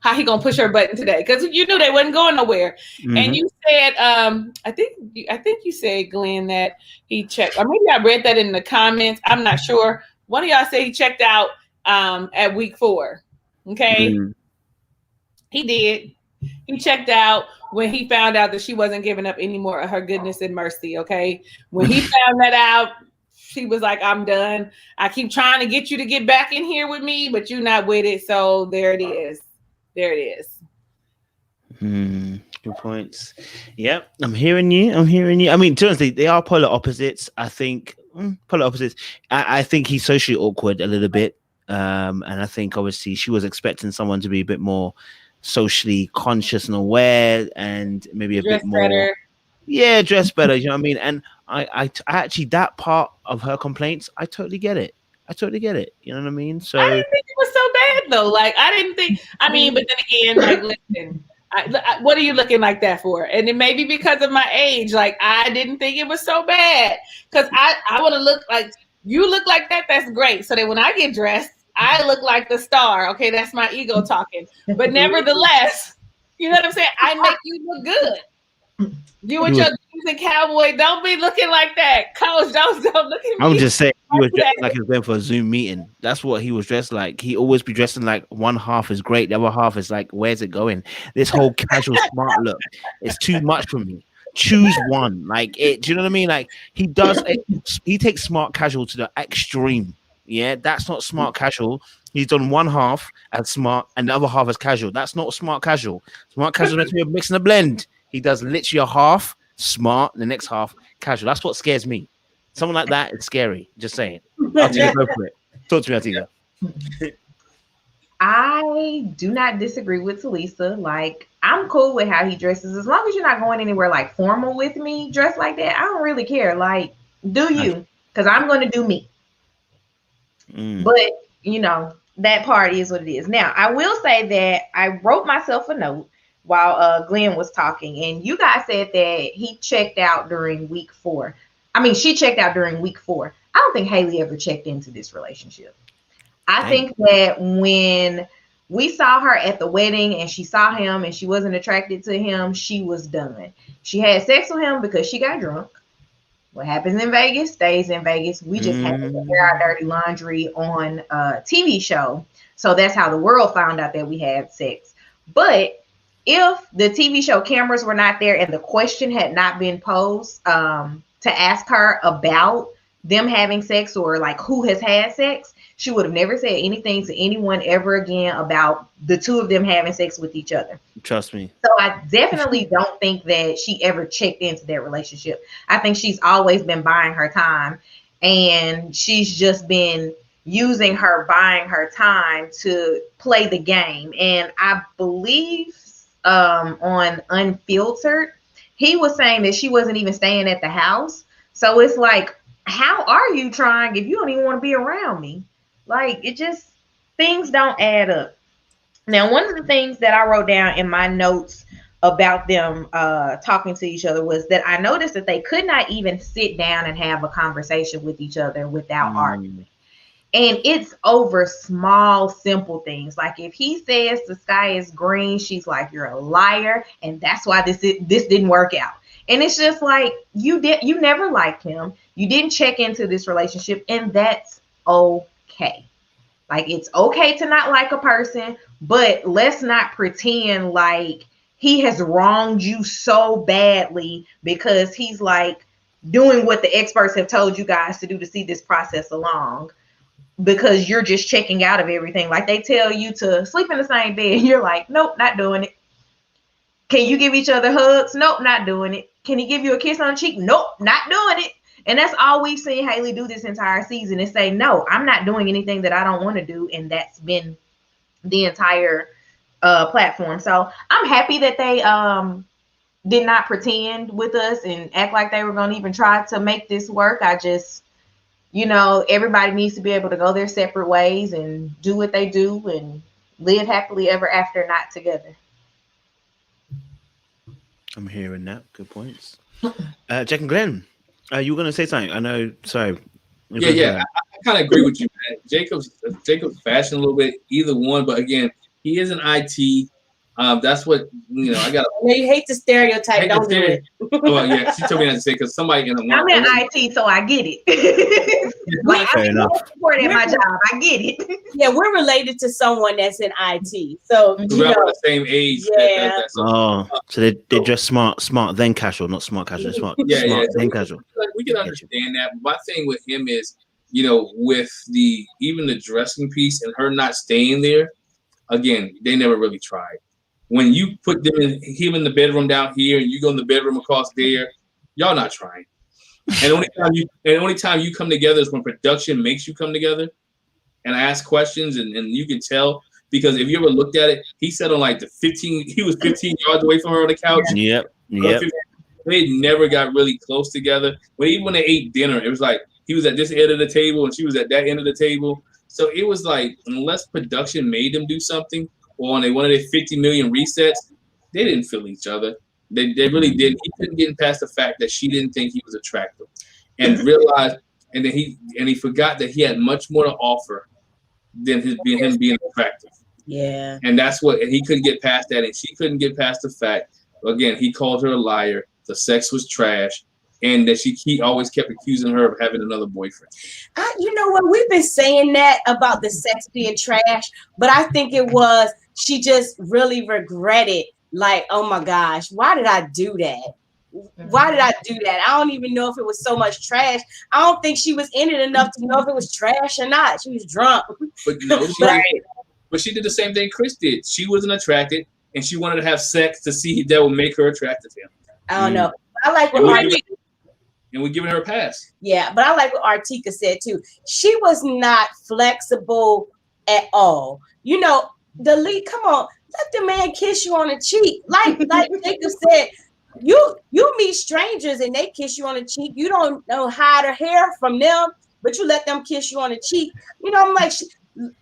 How he gonna push her button today? Because you knew they wasn't going nowhere. Mm-hmm. And you said, I think you said, Glenn, that he checked, or maybe I read that in the comments. I'm not sure. One of y'all said he checked out at week 4. Okay. Mm-hmm. He did. He checked out when he found out that she wasn't giving up any more of her goodness and mercy. Okay. When he found that out, she was like, I'm done. I keep trying to get you to get back in here with me, but you're not with it. So there it is.
Good points. Yep. I'm hearing you. I mean, to be honest, they are polar opposites. I think polar opposites. I think he's socially awkward a little bit. And I think obviously she was expecting someone to be a bit more socially conscious and aware, and maybe a bit more better. Yeah, dress better. You know what I mean? And I actually, that part of her complaints, I totally get it. You know what I mean? So
I didn't think it was so bad though. Like, I didn't think. I mean, but then again, like, listen, what are you looking like that for? And it may be because of my age. Like, I didn't think it was so bad, because I want to look like you look like that. That's great. So that when I get dressed, I look like the star. Okay, that's my ego talking. But nevertheless, you know what I'm saying? I make you look good. You and your jeans and cowboy, don't be looking like that. Coach, don't look at me.
I'm just saying, he was dressed like he was going for a Zoom meeting. That's what he was dressed like. He always be dressing like one half is great, the other half is like, where's it going? This whole casual smart look, it's too much for me. Choose one. Like, it. Do you know what I mean? Like, he takes smart casual to the extreme. Yeah, that's not smart casual. He's done one half as smart and the other half as casual. That's not smart casual. Smart casual is meant to be a mix and a blend. He does literally a half smart, the next half casual. That's what scares me. Someone like that is scary. Just saying. Artiga, go for it. Talk to me, Artiga.
I do not disagree with Talisa. Like, I'm cool with how he dresses. As long as you're not going anywhere like formal with me, dressed like that, I don't really care. Like, do you? Because I'm going to do me. But, that part is what it is. Now, I will say that I wrote myself a note while Glenn was talking, and you guys said that he checked out during week 4. I mean, she checked out during week 4. I don't think Haley ever checked into this relationship. I think that when we saw her at the wedding and she saw him and she wasn't attracted to him, she was done. She had sex with him because she got drunk. What happens in Vegas stays in Vegas. We just had to air our dirty laundry on a TV show. So that's how the world found out that we had sex. But if the TV show cameras were not there and the question had not been posed to ask her about them having sex or like who has had sex, she would have never said anything to anyone ever again about the two of them having sex with each other.
Trust me.
So I definitely don't think that she ever checked into their relationship. I think she's always been buying her time, and she's just been using her buying her time to play the game. And I believe on Unfiltered, he was saying that she wasn't even staying at the house. So it's like, how are you trying if you don't even want to be around me? Like, it just, things don't add up. Now, one of the things that I wrote down in my notes about them talking to each other was that I noticed that they could not even sit down and have a conversation with each other without arguing. And it's over small, simple things. Like, if he says the sky is green, she's like, you're a liar, and that's why this didn't work out. And it's just like, you never liked him. You didn't check into this relationship, and that's okay. Like, it's okay to not like a person, but let's not pretend like he has wronged you so badly because he's like doing what the experts have told you guys to do to see this process along, because you're just checking out of everything. Like, they tell you to sleep in the same bed, and you're like, nope, not doing it. Can you give each other hugs? Nope, not doing it. Can he give you a kiss on the cheek? Nope, not doing it. And that's all we've seen Haley do this entire season is say, no, I'm not doing anything that I don't want to do. And that's been the entire platform. So I'm happy that they did not pretend with us and act like they were going to even try to make this work. I just, everybody needs to be able to go their separate ways and do what they do and live happily ever after, not together.
I'm hearing that. Good points. Jack and Glenn, you were going to say something? I know. Sorry.
Yeah. I kind of agree with you, man. Jacob's fashion a little bit, either one. But again, he is an IT. That's what I got.
You hate the stereotype. Don't do it.
Well, yeah, she told me not to say because somebody in the
I'm in IT, so I get it.
Fair enough.
Support at my job. I get it.
Yeah, we're related to someone that's in IT, so
we're the same age.
Yeah.
So they dress smart then casual, not smart casual. Smart.
Yeah.
Then casual.
We can understand that. My thing with him is, with even the dressing piece and her not staying there. Again, they never really tried. When you put him in the bedroom down here and you go in the bedroom across there, y'all not trying. And the only time you come together is when production makes you come together and ask questions, and you can tell, because if you ever looked at it, he sat on like he was 15 yards away from her on the couch.
Yep.
They never got really close together. But even when they ate dinner, it was like he was at this end of the table and she was at that end of the table. So it was like, unless production made them do something, or when they wanted their 50 million resets, they didn't feel each other. They really didn't. He couldn't get past the fact that she didn't think he was attractive, and realized, and then he forgot that he had much more to offer than him being attractive.
Yeah.
And that's what, and he couldn't get past that, and she couldn't get past the fact. Again, he called her a liar. The sex was trash. And that he always kept accusing her of having another boyfriend.
You know what? We've been saying that about the sex being trash, but I think it was she just really regretted, like, oh my gosh, why did I do that? Why did I do that? I don't even know if it was so much trash. I don't think she was in it enough to know if it was trash or not. She was drunk.
But no, she did the same thing Chris did. She wasn't attracted, and she wanted to have sex to see if that would make her attracted to him.
I don't know. I like what
and we're giving her a pass.
Yeah, but I like what Artika said too. She was not flexible at all. The lead. Come on, let the man kiss you on the cheek. Like Jacob said, you meet strangers and they kiss you on the cheek. You don't hide or hair from them, but you let them kiss you on the cheek. I'm like,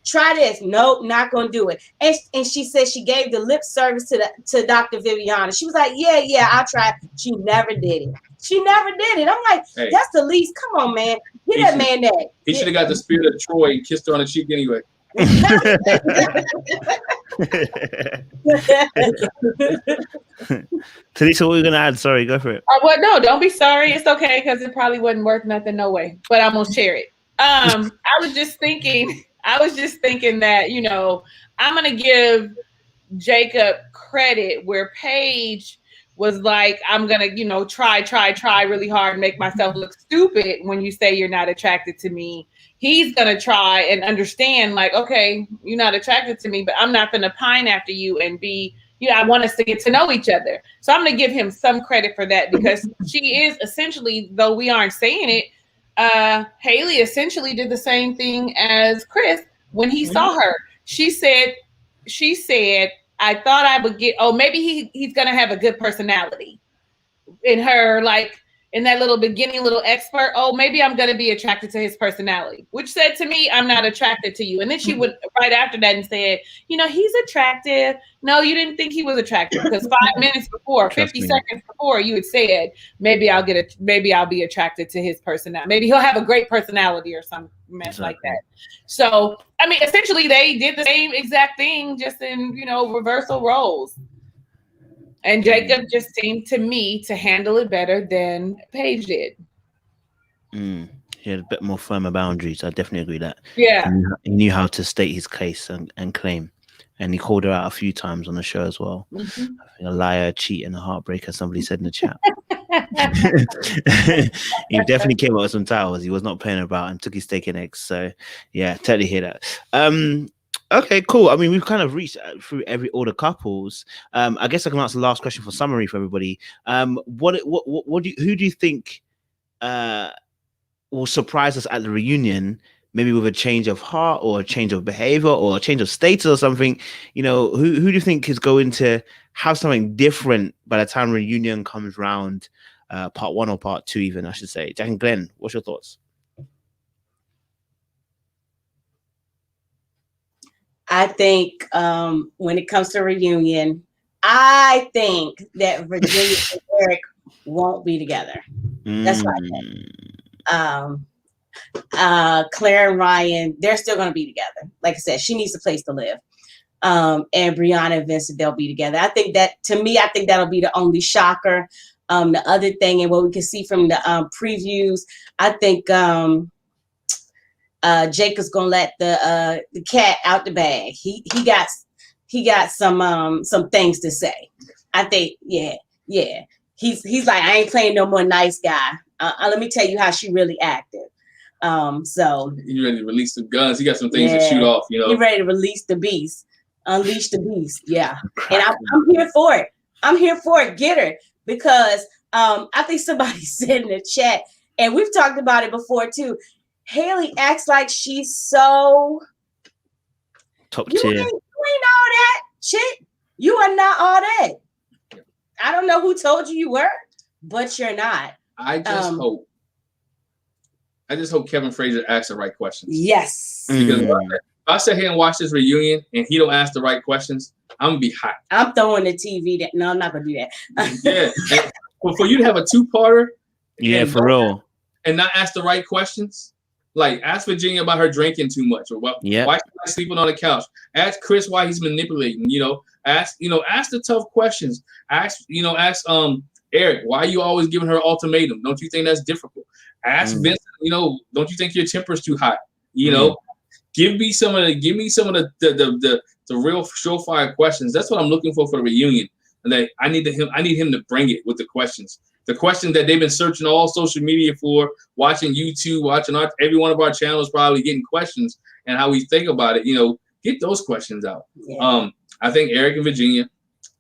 try this. Nope, not gonna do it. And she said she gave the lip service to Dr. Viviana. She was like, yeah, I'll try. She never did it. I'm like, that's the least. Come on, man. Get that man that.
He should have got the spirit of Troy and kissed her on the cheek anyway.
Talisa, what are you gonna add? Sorry, go for it.
No, don't be sorry. It's okay because it probably wasn't worth nothing, no way. But I'm gonna share it. I was just thinking that I'm gonna give Jacob credit where Paige was like, I'm gonna try really hard and make myself look stupid when you say you're not attracted to me. He's gonna try and understand, like, okay, you're not attracted to me, but I'm not gonna pine after you and be, I want us to get to know each other. So I'm gonna give him some credit for that, because she is essentially, though we aren't saying it, Haley essentially did the same thing as Chris when he saw her. She said, I thought I would get, maybe he's gonna have a good personality. In her, like, in that little beginning, little expert, maybe I'm gonna be attracted to his personality, which said to me, I'm not attracted to you. And then she went right after that and said, he's attractive. No, you didn't think he was attractive, because 5 minutes before, 50 seconds before, you had said, maybe I'll be attracted to his personality. Maybe he'll have a great personality or some mess like that. So, I mean, essentially they did the same exact thing, just in, reversal roles. And Jacob just seemed to me to handle it better than Paige did.
He had a bit more firmer boundaries. I definitely agree with that.
Yeah.
He knew how to state his case and claim. And he called her out a few times on the show as well. Mm-hmm. I think a liar, a cheat, and a heartbreaker, somebody said in the chat. He definitely came up with some titles. He was not playing about and took his steak and eggs. So, yeah, totally hear that. Okay, cool. I mean, we've kind of reached through all the couples. I guess I can ask the last question for summary for everybody. Who do you think will surprise us at the reunion, maybe with a change of heart or a change of behavior or a change of status or something. You know, who do you think is going to have something different by the time reunion comes round, part 1 or part 2 even, I should say. Jack and Glenn, what's your thoughts?
I think when it comes to reunion, I think that Virginia and Eric won't be together. That's what I think. Clara and Ryan, they're still going to be together. Like I said, she needs a place to live. And Brianna and Vincent, they'll be together. I think that, to me, I think that'll be the only shocker. The other thing, and what we can see from the previews, I think Jacob's gonna let the cat out the bag. He got some things to say. I think, yeah. He's like, I ain't playing no more nice guy. Let me tell you how she really acted. So
you ready to release the guns? He got some things to shoot off. You know,
he ready to release the beast, unleash the beast. Yeah, and I'm here for it. I'm here for it. Get her, because I think somebody said in the chat, and we've talked about it before too. Haley acts like she's so
top
you
tier.
ain't all that shit. You are not all that. I don't know who told you were, but you're not.
I just hope Kevin Frazier asks the right questions.
Yes.
Because if I sit here and watch this reunion and he don't ask the right questions, I'm gonna be hot.
I'm throwing the TV. No, I'm not gonna do that.
Yeah. For you to have a 2-parter,
yeah, for real,
and not ask the right questions. Like, ask Virginia about her drinking too much, or why she's not sleeping on the couch. Ask Chris why he's manipulating. Ask the tough questions. Ask Eric, why are you always giving her an ultimatum? Don't you think that's difficult? Ask Vincent, don't you think your temper's too hot? Give me some of the real surefire questions. That's what I'm looking for the reunion. And that I need him to bring it with the questions. The questions that they've been searching all social media for, watching YouTube, watching every one of our channels, probably getting questions and how we think about it. Get those questions out. Yeah. I think Eric and Virginia,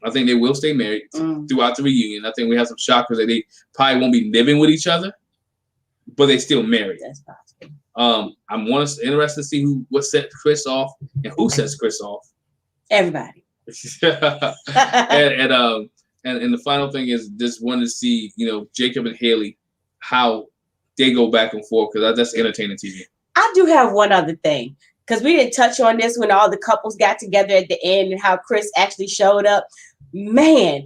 I think they will stay married throughout the reunion. I think we have some shockers that they probably won't be living with each other, but they still married. That's possible. I'm interested to see what set Chris off and who sets Chris off.
Everybody.
And the final thing is just wanted to see, Jacob and Haley, how they go back and forth, because that's entertaining TV.
I do have one other thing, because we didn't touch on this when all the couples got together at the end and how Chris actually showed up. Man,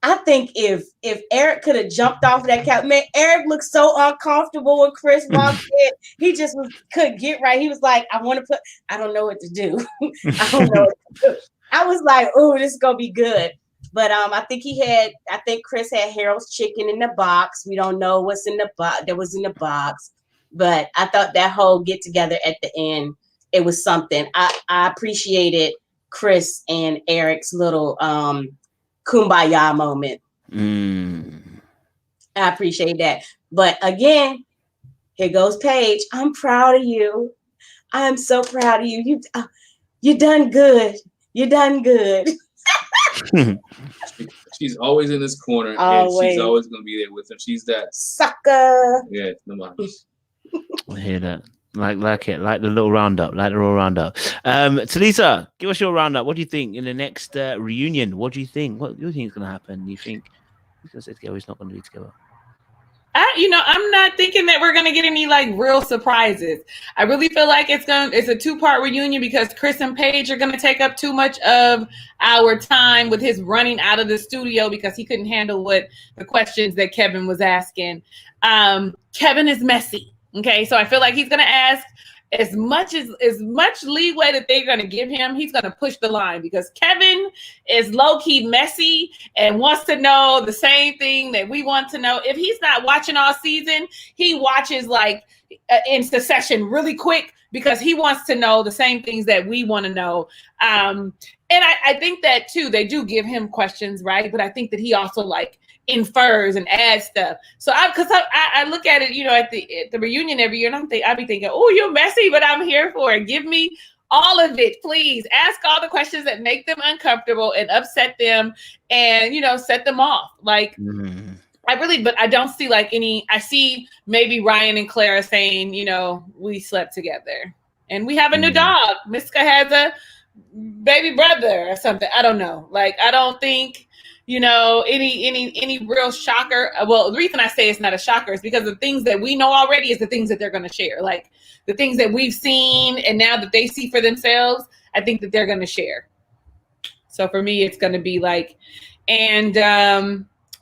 I think if Eric could have jumped off that couch, man, Eric looked so uncomfortable when Chris walked in. He just couldn't get right. He was like, I don't know what to do. I don't know what to do. I was like, oh, this is going to be good. But I think Chris had Harold's chicken in the box. We don't know what's in the box that was in the box. But I thought that whole get together at the end, it was something. I appreciated Chris and Eric's little kumbaya moment. I appreciate that. But again, here goes Paige. I'm proud of you. I'm so proud of you. You done good. You done good.
She's always in this corner,
always.
And she's always going to be there with him. She's that
sucker.
Yeah, no mind.
I hear that. Like it, like the little roundup, Talisa, give us your roundup. What do you think in the next reunion? What do you think? What do you think is going to happen? Do you think he's going to stay together? He's not going to be together.
I'm not thinking that we're gonna get any real surprises. I really feel like it's a 2-part reunion because Chris and Paige are gonna take up too much of our time with his running out of the studio because he couldn't handle the questions that Kevin was asking. Kevin is messy. Okay, so I feel like he's gonna ask as much leeway that they're going to give him. He's going to push the line because Kevin is low-key messy and wants to know the same thing that we want to know. If he's not watching all season, he watches in succession really quick because he wants to know the same things that we want to know. And I think that too, they do give him questions, right? But I think that he also infers and adds stuff. So I look at it, at the reunion every year, and I be thinking, oh, you're messy, but I'm here for it. Give me all of it, please. Ask all the questions that make them uncomfortable and upset them, and set them off. but I don't see like any. I see maybe Ryan and Clara saying, you know, we slept together and we have a new dog. Miska has a baby brother or something. I don't know. Like, I don't think, you know, any real shocker. Well, the reason I say it's not a shocker is because the things that we know already is the things that they're going to share. Like the things that we've seen and now that they see for themselves, I think that they're going to share. So for me, it's going to be like, and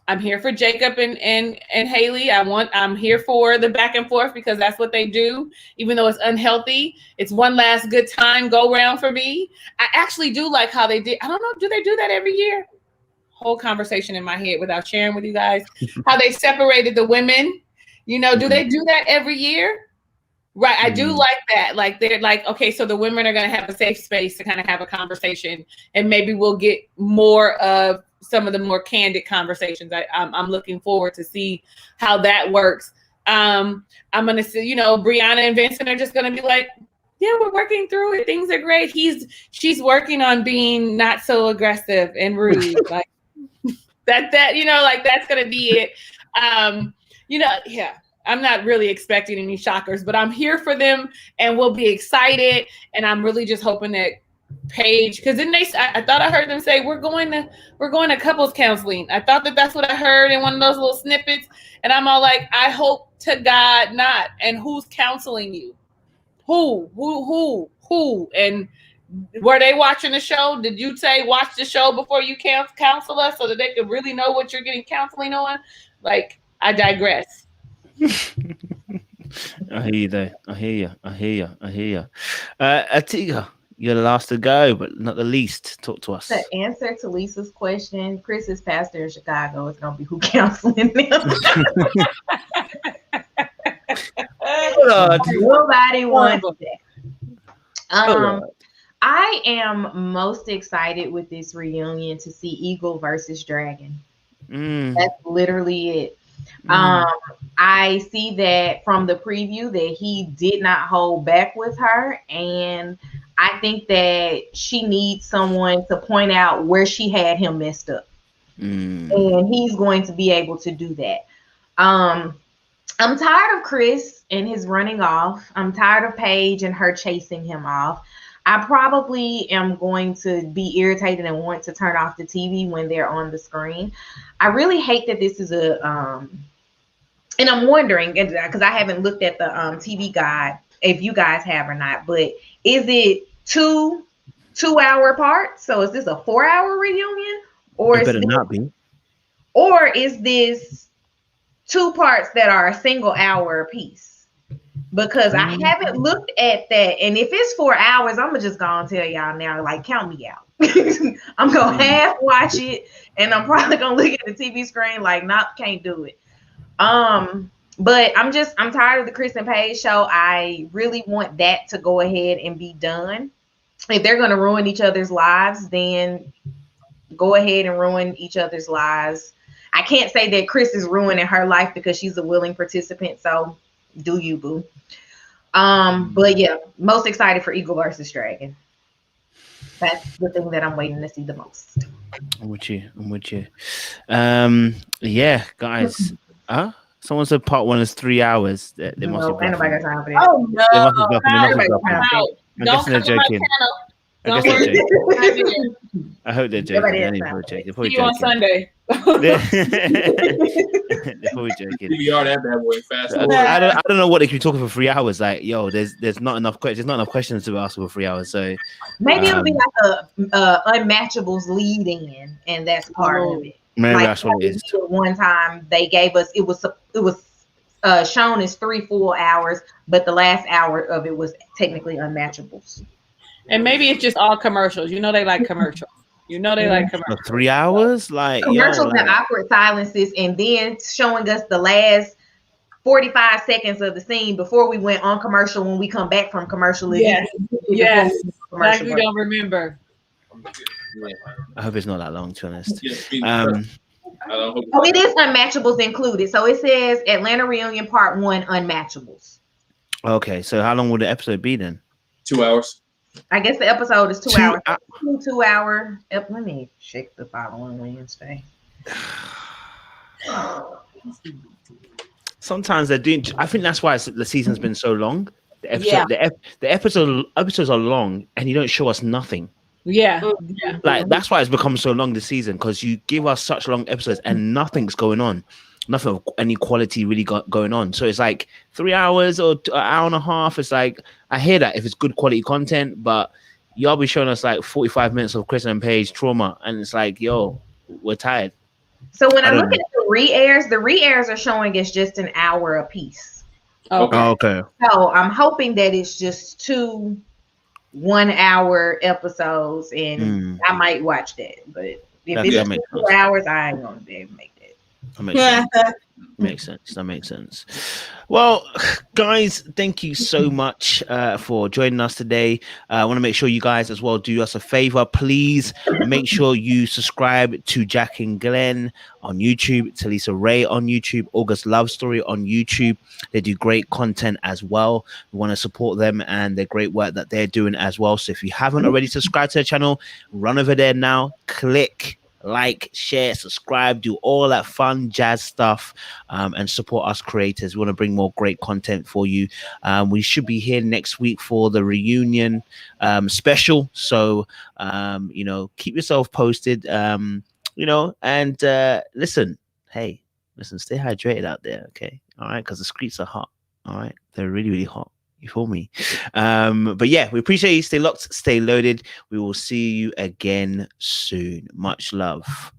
I'm here for Jacob and Haley. I'm here for the back and forth because that's what they do. Even though it's unhealthy, it's one last good time go round for me. I actually do like how they did. I don't know, do they do that every year? Whole conversation in my head without sharing with you guys. How they separated the women. You know, do they do that every year? Right. I do like that. Like they're like, okay, so the women are going to have a safe space to kind of have a conversation, and maybe we'll get more of some of the more candid conversations. I'm looking forward to see how that works. I'm going to see, you know, Brianna and Vincent are just going to be like, yeah, we're working through it. Things are great. She's working on being not so aggressive and rude. Like that, you know, like that's going to be it. You know, yeah. I'm not really expecting any shockers, but I'm here for them and we'll be excited. And I'm really just hoping that Paige, because then I thought I heard them say we're going to couples counseling. I thought that's what I heard in one of those little snippets, and I'm all like, I hope to God not. And who's counseling you? Who? And were they watching the show? Did you say watch the show before you counsel us so that they could really know what you're getting counseling on? Like, I digress.
I hear you though. I hear you. Atiga, you're the last to go, but not the least. Talk to us.
The answer to Lisa's question, Chris is pastor in Chicago. It's gonna be who counseling them. Nobody wants that. I am most excited with this reunion to see Eagle versus Dragon. That's literally it. I see that from the preview that he did not hold back with her, and I think that she needs someone to point out where she had him messed up, and he's going to be able to do that. I'm tired of Chris and his running off. I'm tired of Paige and her chasing him off. I probably am going to be irritated and want to turn off the TV when they're on the screen. I really hate that this is and I'm wondering, because I haven't looked at the TV guide, if you guys have or not, but is it two 2-hour parts? So is this a 4-hour reunion? Or
it better not be.
Or is this 2 parts that are a single hour apiece? Because I haven't looked at that. And if it's 4 hours, I'm just going to tell y'all now, like, count me out. I'm going to half watch it, and I'm probably going to look at the TV screen like, can't do it. But I'm tired of the Chris and Paige show. I really want that to go ahead and be done. If they're going to ruin each other's lives, then go ahead and ruin each other's lives. I can't say that Chris is ruining her life because she's a willing participant. So do you, boo. But yeah, most excited for Eagle versus Dragon. That's the thing that I'm waiting to see the most.
I'm with you. Yeah, guys. Someone said part 1 is 3 hours. They must have.
Ain't nobody got time for that.
Oh no!
I'm guessing they're joking. I hope they're joking. They're probably
See you on Sunday.
They're probably joking.
DVR that bad boy fast.
I don't know what they could be talking for 3 hours. Like, yo, there's not enough questions. There's not enough questions to ask for 3 hours. So
maybe it'll be like a Unmatchables lead in, and that's part of it.
Maybe
like,
that's what it is.
One time they gave us it was shown as 3 full hours, but the last hour of it was technically Unmatchables.
And maybe it's just all commercials. You know they like commercials. Like commercials.
3 hours, like
commercials and awkward silences, and then showing us the last 45 seconds of the scene before we went on commercial. When we come back from commercial,
yes, like we don't remember.
I hope it's not that long, to be honest.
It is Unmatchables included. So it says Atlanta Reunion Part 1 Unmatchables.
Okay, so how long will the episode be then?
2 hours.
I guess the episode is 2 hours. 2 hour. Let me check the following Wednesday.
Sometimes they're doing. I think that's why the season's been so long. The episode,
Yeah.
the episodes are long, and you don't show us nothing.
Yeah.
Like that's why it's become so long this season, because you give us such long episodes and nothing's going on, nothing of any quality really going on. So it's like 3 hours or an hour and a half. It's like, I hear that if it's good quality content, but y'all be showing us like 45 minutes of Chris and Paige trauma, and it's like, yo, we're tired.
So when I'm looking at the re-airs are showing it's just an hour a piece.
Okay.
So I'm hoping that it's just 2 1-hour episodes, and I might watch that. But if it's 2 hours, I ain't gonna be able to make that.
That makes sense. That makes sense. Well, guys, thank you so much for joining us today. I want to make sure you guys as well do us a favor. Please make sure you subscribe to Jack and Glenn on YouTube, to Lisa Ray on YouTube, August Love Story on YouTube. They do great content as well. We want to support them and the great work that they're doing as well. So if you haven't already subscribed to their channel, run over there now, click like, share, subscribe, do all that fun jazz stuff, and support us creators. We want to bring more great content for you. We should be here next week for the reunion special. So, keep yourself posted, and listen, stay hydrated out there. Okay. All right. Because the streets are hot. All right. They're really, really hot. You feel me? But yeah, we appreciate you. Stay locked, stay loaded. We will see you again soon. Much love.